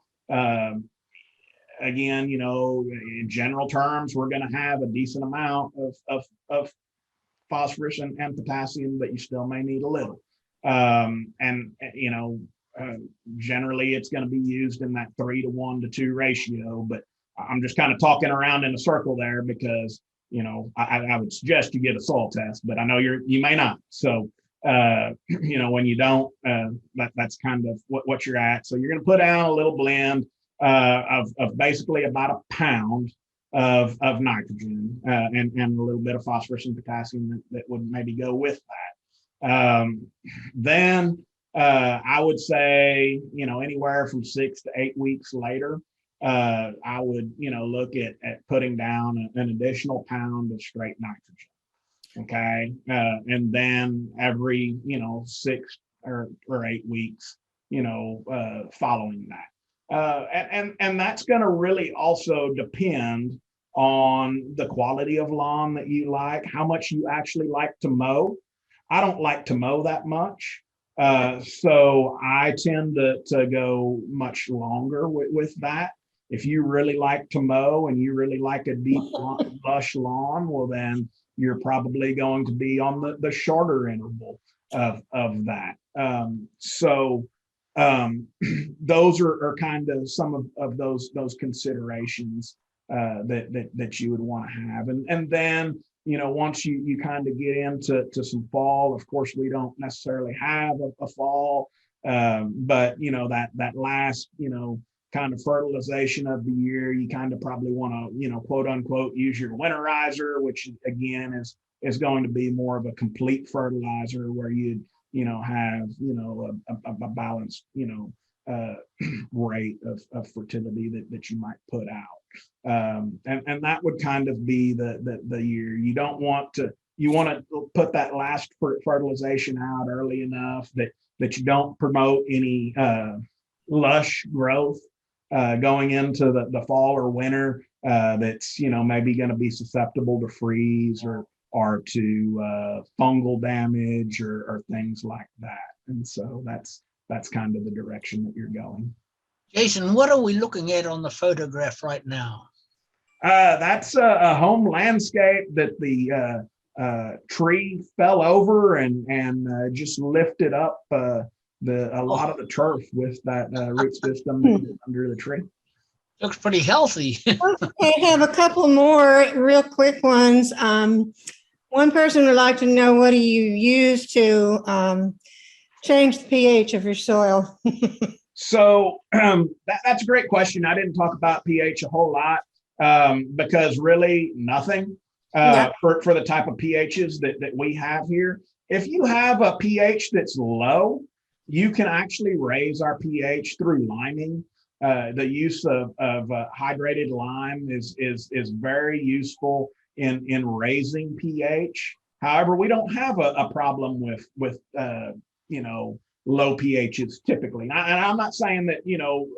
Speaker 2: Again, in general terms, we're going to have a decent amount of phosphorus and potassium, but you still may need a little. Generally it's going to be used in that 3:1 to 2 ratio, but I'm just kind of talking around in a circle there because, I would suggest you get a soil test, but I know you may not. So, when you don't, that's kind of what you're at. So you're going to put out a little blend of basically about a pound of nitrogen and a little bit of phosphorus and potassium that would maybe go with that. Then I would say, anywhere from 6 to 8 weeks later, I would, look at putting down an additional pound of straight nitrogen. Okay. And then every, 6 or 8 weeks, following that. And that's going to really also depend on the quality of lawn that you like, how much you actually like to mow. I don't like to mow that much. So I tend to go much longer with that. If you really like to mow and you really like a deep, lush lawn, well, then you're probably going to be on the shorter interval of that. Those are kind of some of those considerations that you would want to have. And then, once you kind of get into some fall, of course, we don't necessarily have a fall, but, that last, kind of fertilization of the year, you kind of probably want to, quote unquote, use your winterizer, which again is going to be more of a complete fertilizer where you'd, have, a balanced, rate of fertility that you might put out. And that would kind of be the year. You don't want to, you want to put that last fertilization out early enough that you don't promote any lush growth going into the fall or winter that's, maybe going to be susceptible to freeze or to fungal damage or things like that. And so that's kind of the direction that you're going.
Speaker 4: Jason, what are we looking at on the photograph right now?
Speaker 2: That's a home landscape that the tree fell over and just lifted up a lot of the turf with that root system under the tree.
Speaker 4: Looks pretty healthy.
Speaker 3: I have a couple more real quick ones. One person would like to know, what do you use to change the pH of your soil?
Speaker 2: So that's a great question. I didn't talk about pH a whole lot because really nothing for the type of pHs that we have here. If you have a pH that's low, you can actually raise our pH through liming. The use of hydrated lime is very useful in raising pH. However, we don't have a problem with low pHs typically. And I'm not saying that,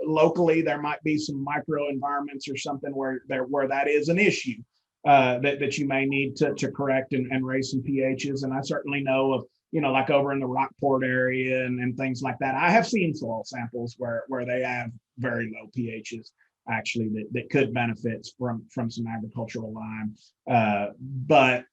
Speaker 2: locally there might be some microenvironments or something where that is an issue that you may need to correct and raise some pHs. And I certainly know of, like over in the Rockport area and things like that. I have seen soil samples where they have very low pHs actually that could benefit from some agricultural lime. But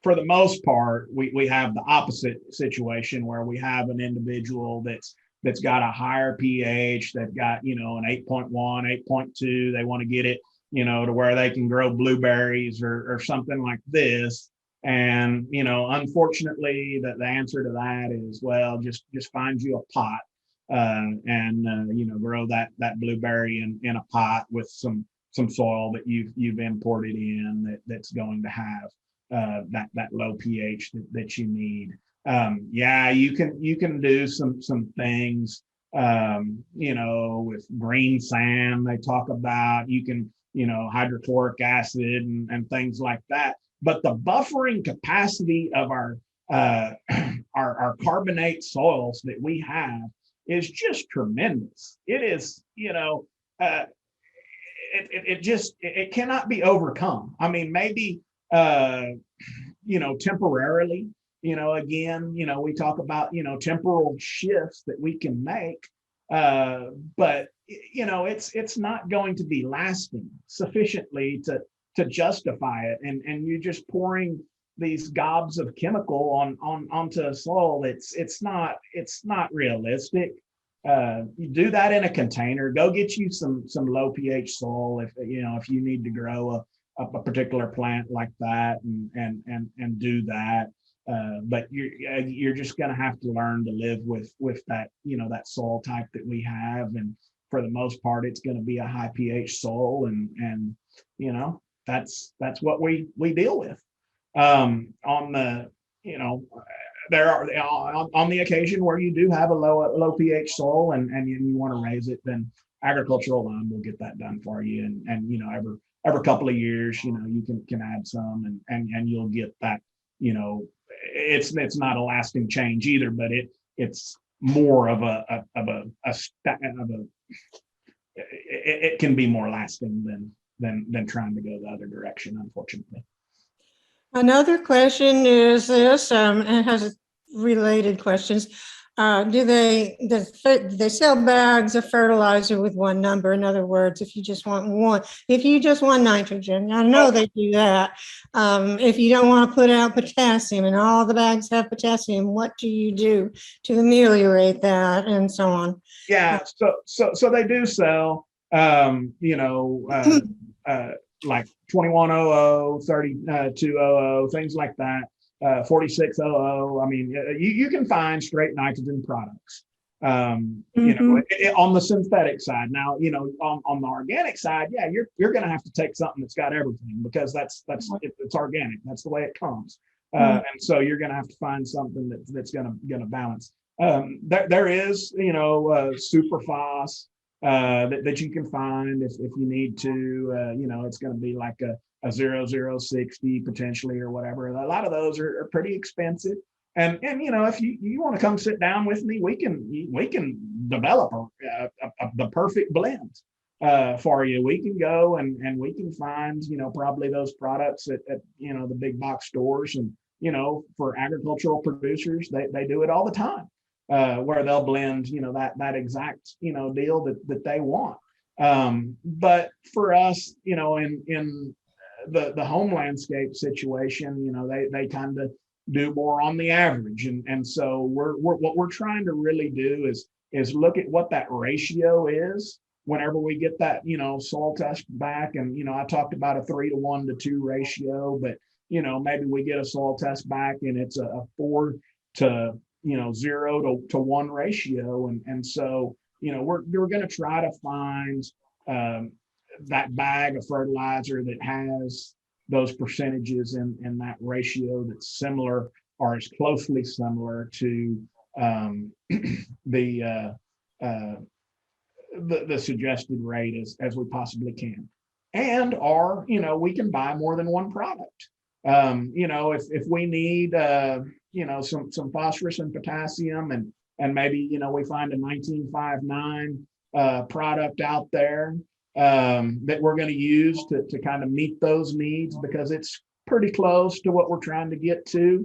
Speaker 2: for the most part, we have the opposite situation where we have an individual that's got a higher pH, they've got, an 8.1, 8.2, they want to get it, to where they can grow blueberries or something like this. And, unfortunately, the answer to that is, well, just find you a pot and grow that blueberry in a pot with some soil that you've imported in that's going to have that low pH that you need. You can do some things, with green sand they talk about. You can, hydrochloric acid and things like that. But the buffering capacity of our carbonate soils that we have is just tremendous. It is, it cannot be overcome. I mean, maybe temporarily, again, we talk about, temporal shifts that we can make. But it's not going to be lasting sufficiently to justify it. And you're just pouring these gobs of chemical onto soil. It's not realistic. You do that in a container. Go get you some low pH soil if you need to grow a particular plant like that, and do that. But you're just going to have to learn to live with that that soil type that we have, and for the most part, it's going to be a high pH soil, and that's what we deal with. On the there are on the occasion where you do have a low pH soil and you want to raise it, then agricultural lime will get that done for you, and every couple of years you can add some, and you'll get that. It's not a lasting change either, but it's more of it can be more lasting than trying to go the other direction, unfortunately.
Speaker 3: Another question is this, and it has related questions. Do they sell bags of fertilizer with one number? In other words, if you just want nitrogen, I know they do that. If you don't want to put out potassium and all the bags have potassium, what do you do to ameliorate that, and so on?
Speaker 2: Yeah, so they do sell, like 2100, 3200, things like that. 4600. I mean, you can find straight nitrogen products, on the synthetic side. Now, on the organic side, yeah, you're going to have to take something that's got everything, because it's organic. That's the way it comes. And so you're going to have to find something that's going to balance. There is, superphos that you can find if you need to. It's going to be like a 0060 potentially, or whatever. A lot of those are pretty expensive. And if you want to come sit down with me, we can develop the perfect blend for you. We can go and we can find probably those products at the big box stores, and for agricultural producers, they do it all the time, where they'll blend that exact deal that they want. But for us, in the home landscape situation, they kind of do more on the average, and so what we're trying to really do is look at what that ratio is whenever we get that soil test back. And I talked about a 3 to 1 to 2 ratio, but maybe we get a soil test back and it's a 4 to 0 to 1 ratio, and so we're going to try to find that bag of fertilizer that has those percentages in that ratio that's similar, or as closely similar to the suggested rate as we possibly can. Or we can buy more than one product. If we need some phosphorus and potassium, and maybe we find a 1959 product out there that we're going to use to kind of meet those needs, because it's pretty close to what we're trying to get to.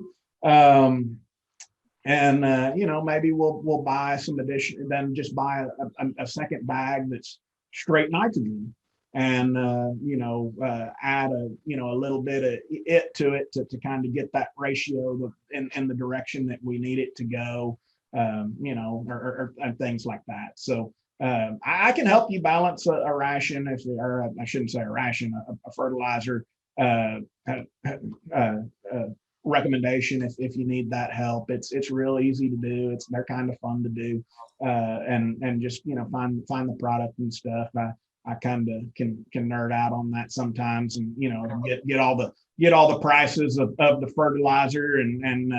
Speaker 2: Maybe we'll buy some addition, then just buy a second bag that's straight nitrogen, and add a little bit of it to kind of get that ratio in the direction that we need it to go, or things like that. So I can help you balance a ration, or I shouldn't say a ration, a fertilizer recommendation if you need that help. It's real easy to do. They're kind of fun to do, and just find the product and stuff. I kind of can nerd out on that sometimes, and get all the prices of the fertilizer, and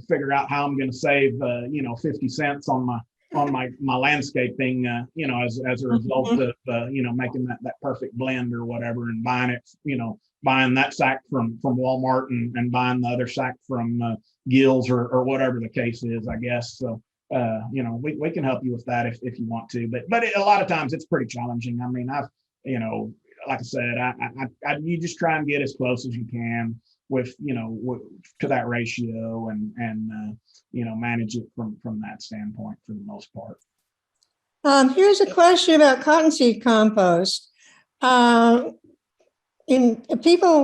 Speaker 2: figure out how I'm going to save 50 cents on my landscaping, as a result of making that perfect blend or whatever, and buying that sack from Walmart, and buying the other sack from Gills, or whatever the case is, I guess. So we can help you with that if you want to, but a lot of times it's pretty challenging. I mean, I've like I said, you just try and get as close as you can with, to that ratio and manage it from that standpoint for the most part.
Speaker 3: Here's a question about cottonseed compost. People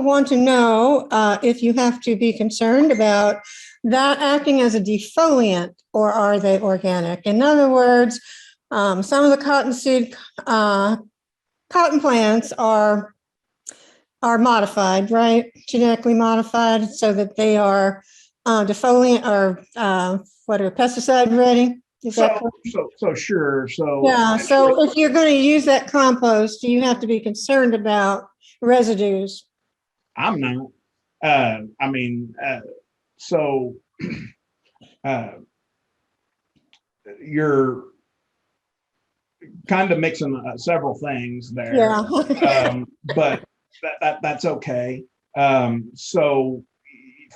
Speaker 3: want to know if you have to be concerned about that acting as a defoliant, or are they organic? In other words, some of the cottonseed cotton plants are modified, right? Genetically modified so that they are defoliant or pesticide ready. Is that correct?
Speaker 2: So sure. So
Speaker 3: yeah. So if you're going to use that compost, you have to be concerned about residues.
Speaker 2: I'm not. You're kind of mixing several things there.
Speaker 3: Yeah.
Speaker 2: But that's okay. So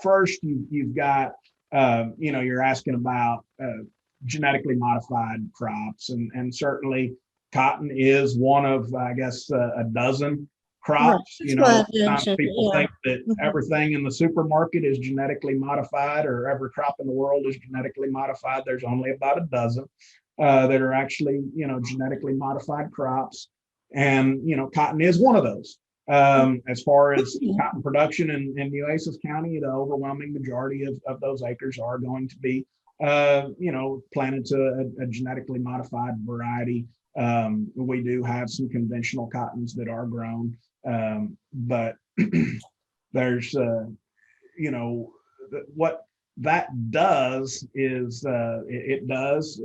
Speaker 2: first you've got, you're asking about genetically modified crops, and certainly cotton is one of, I guess, a dozen crops.
Speaker 3: Right.
Speaker 2: Sometimes people think that everything in the supermarket is genetically modified, or every crop in the world is genetically modified. There's only about a dozen that are actually, genetically modified crops. And, cotton is one of those. As far as cotton production in Nueces County, the overwhelming majority of those acres are going to be, planted to a genetically modified variety. We do have some conventional cottons that are grown, but there's, what that does is there's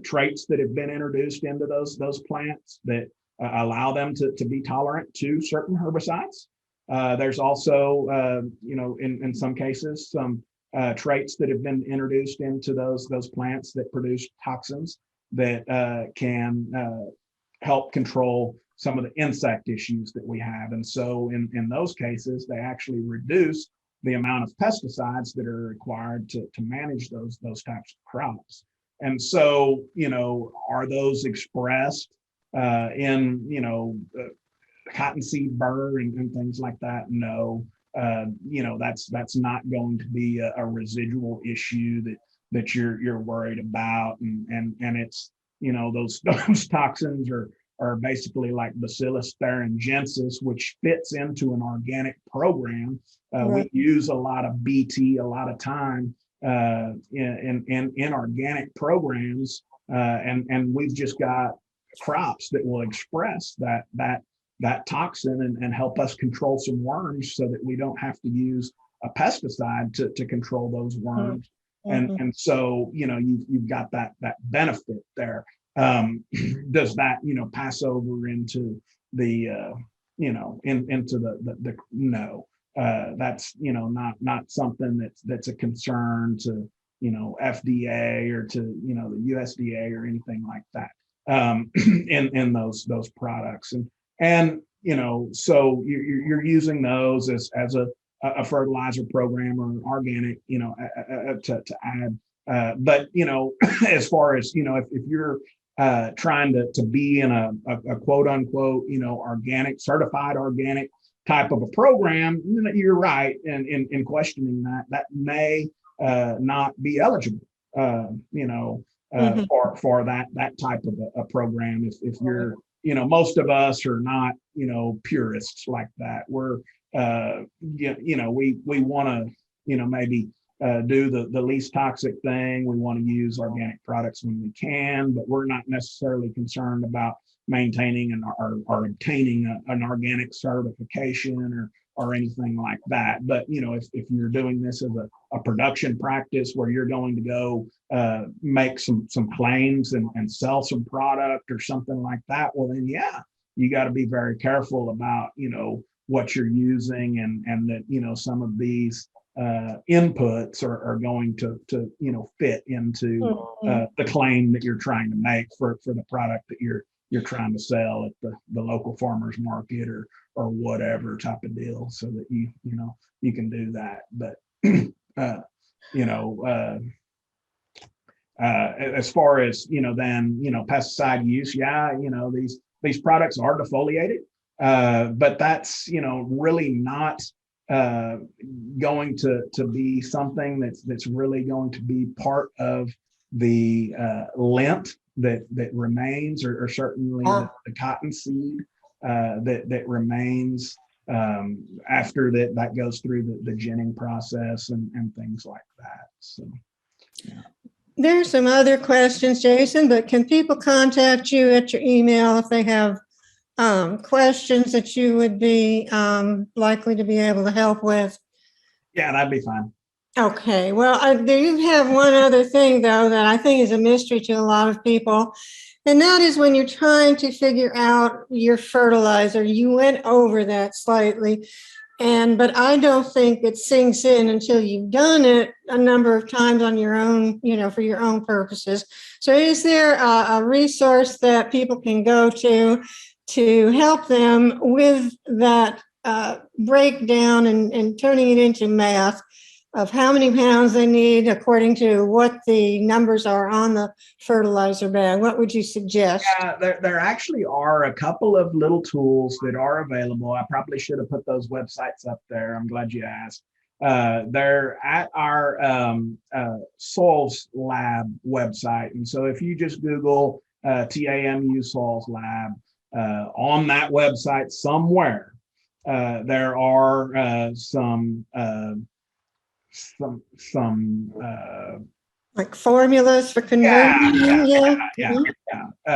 Speaker 2: traits that have been introduced into those plants that allow them to be tolerant to certain herbicides. There's also, in some cases, some traits that have been introduced into those plants that produce toxins that can help control some of the insect issues that we have. And so in those cases, they actually reduce the amount of pesticides that are required to manage those types of crops. And so, are those expressed in, cottonseed burr and things like that? No. That's not going to be a residual issue that you're worried about. And it's, those toxins are basically like Bacillus thuringiensis, which fits into an organic program.
Speaker 3: Right.
Speaker 2: We use a lot of BT a lot of time in organic programs, and we've just got crops that will express that toxin and help us control some worms, so that we don't have to use a pesticide to control those worms. Mm-hmm. And so you've got that benefit there. Does that pass over into the into the no? That's not something that's a concern to FDA or to the USDA or anything like that in those products. And so you're using those as a fertilizer program or an organic to add. But as far as if you're trying to be in a quote unquote organic, certified organic type of a program, you're right in questioning that may not be eligible for that type of a program. If you're most of us are not purists like that. We're we want to maybe do the least toxic thing. We want to use organic products when we can, but we're not necessarily concerned about maintaining or obtaining an organic certification or anything like that. But if you're doing this as a production practice where you're going to go make some claims and sell some product or something like that, well then you got to be very careful about what you're using, and that some of these inputs are going to fit into the claim that you're trying to make for the product that you're trying to sell at the local farmers market or whatever type of deal, so that you can do that. But as far as then pesticide use, these products are defoliated, but that's, really not going to be something that's really going to be part of the lint that remains, or certainly the cottonseed that remains after that goes through the ginning process and things like that. So, yeah.
Speaker 3: There are some other questions, Jason, but can people contact you at your email if they have questions that you would be likely to be able to help with?
Speaker 2: Yeah, that'd be fine.
Speaker 3: Okay, well, I do have one other thing, though, that I think is a mystery to a lot of people. And that is when you're trying to figure out your fertilizer. You went over that slightly, but I don't think it sinks in until you've done it a number of times on your own, for your own purposes. So is there a resource that people can go to help them with that breakdown and turning it into math of how many pounds they need according to what the numbers are on the fertilizer bag? What would you suggest?
Speaker 2: Yeah, there actually are a couple of little tools that are available. I probably should have put those websites up there. I'm glad you asked. They're at our Soils Lab website. And so if you just Google TAMU Soils Lab, on that website somewhere, there are some
Speaker 3: like formulas for conversion.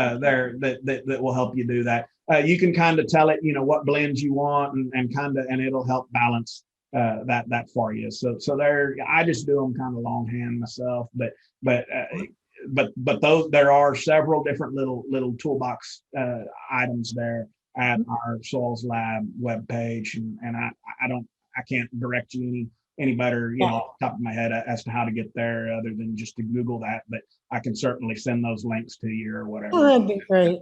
Speaker 2: There that will help you do that. You can kind of tell it, what blends you want, and it'll help balance that for you. So there, I just do them kind of longhand myself, but those, there are several different little toolbox items there at our Soils Lab webpage, and I can't direct you any better, off the top of my head as to how to get there, other than just to Google that. But I can certainly send those links to you or whatever.
Speaker 3: Oh, that'd be great.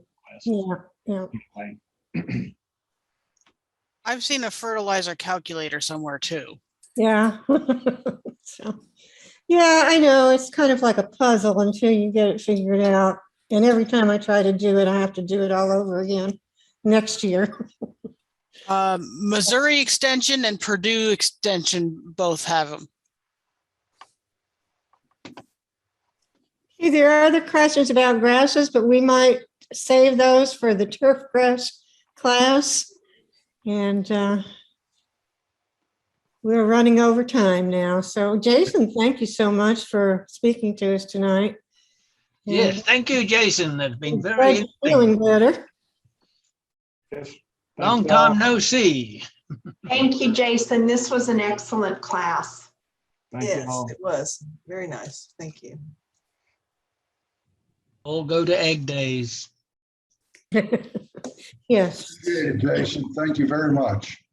Speaker 3: Yeah.
Speaker 2: Anyway.
Speaker 5: I've seen a fertilizer calculator somewhere too.
Speaker 3: Yeah. So, yeah, I know it's kind of like a puzzle until you get it figured out. And every time I try to do it, I have to do it all over again next year.
Speaker 5: Missouri Extension and Purdue Extension both have them.
Speaker 3: There are other questions about grasses, but we might save those for the turf grass class. And we're running over time now. So Jason, thank you so much for speaking to us tonight.
Speaker 4: Yes, thank you, Jason. That's been very interesting.
Speaker 3: Feeling better.
Speaker 2: Yes.
Speaker 4: Long time no see.
Speaker 6: Thank you, Jason. This was an excellent class.
Speaker 2: Thank you all.
Speaker 7: Yes, it was very nice. Thank you.
Speaker 4: All go to egg days.
Speaker 3: Yes.
Speaker 1: Jason, thank you very much.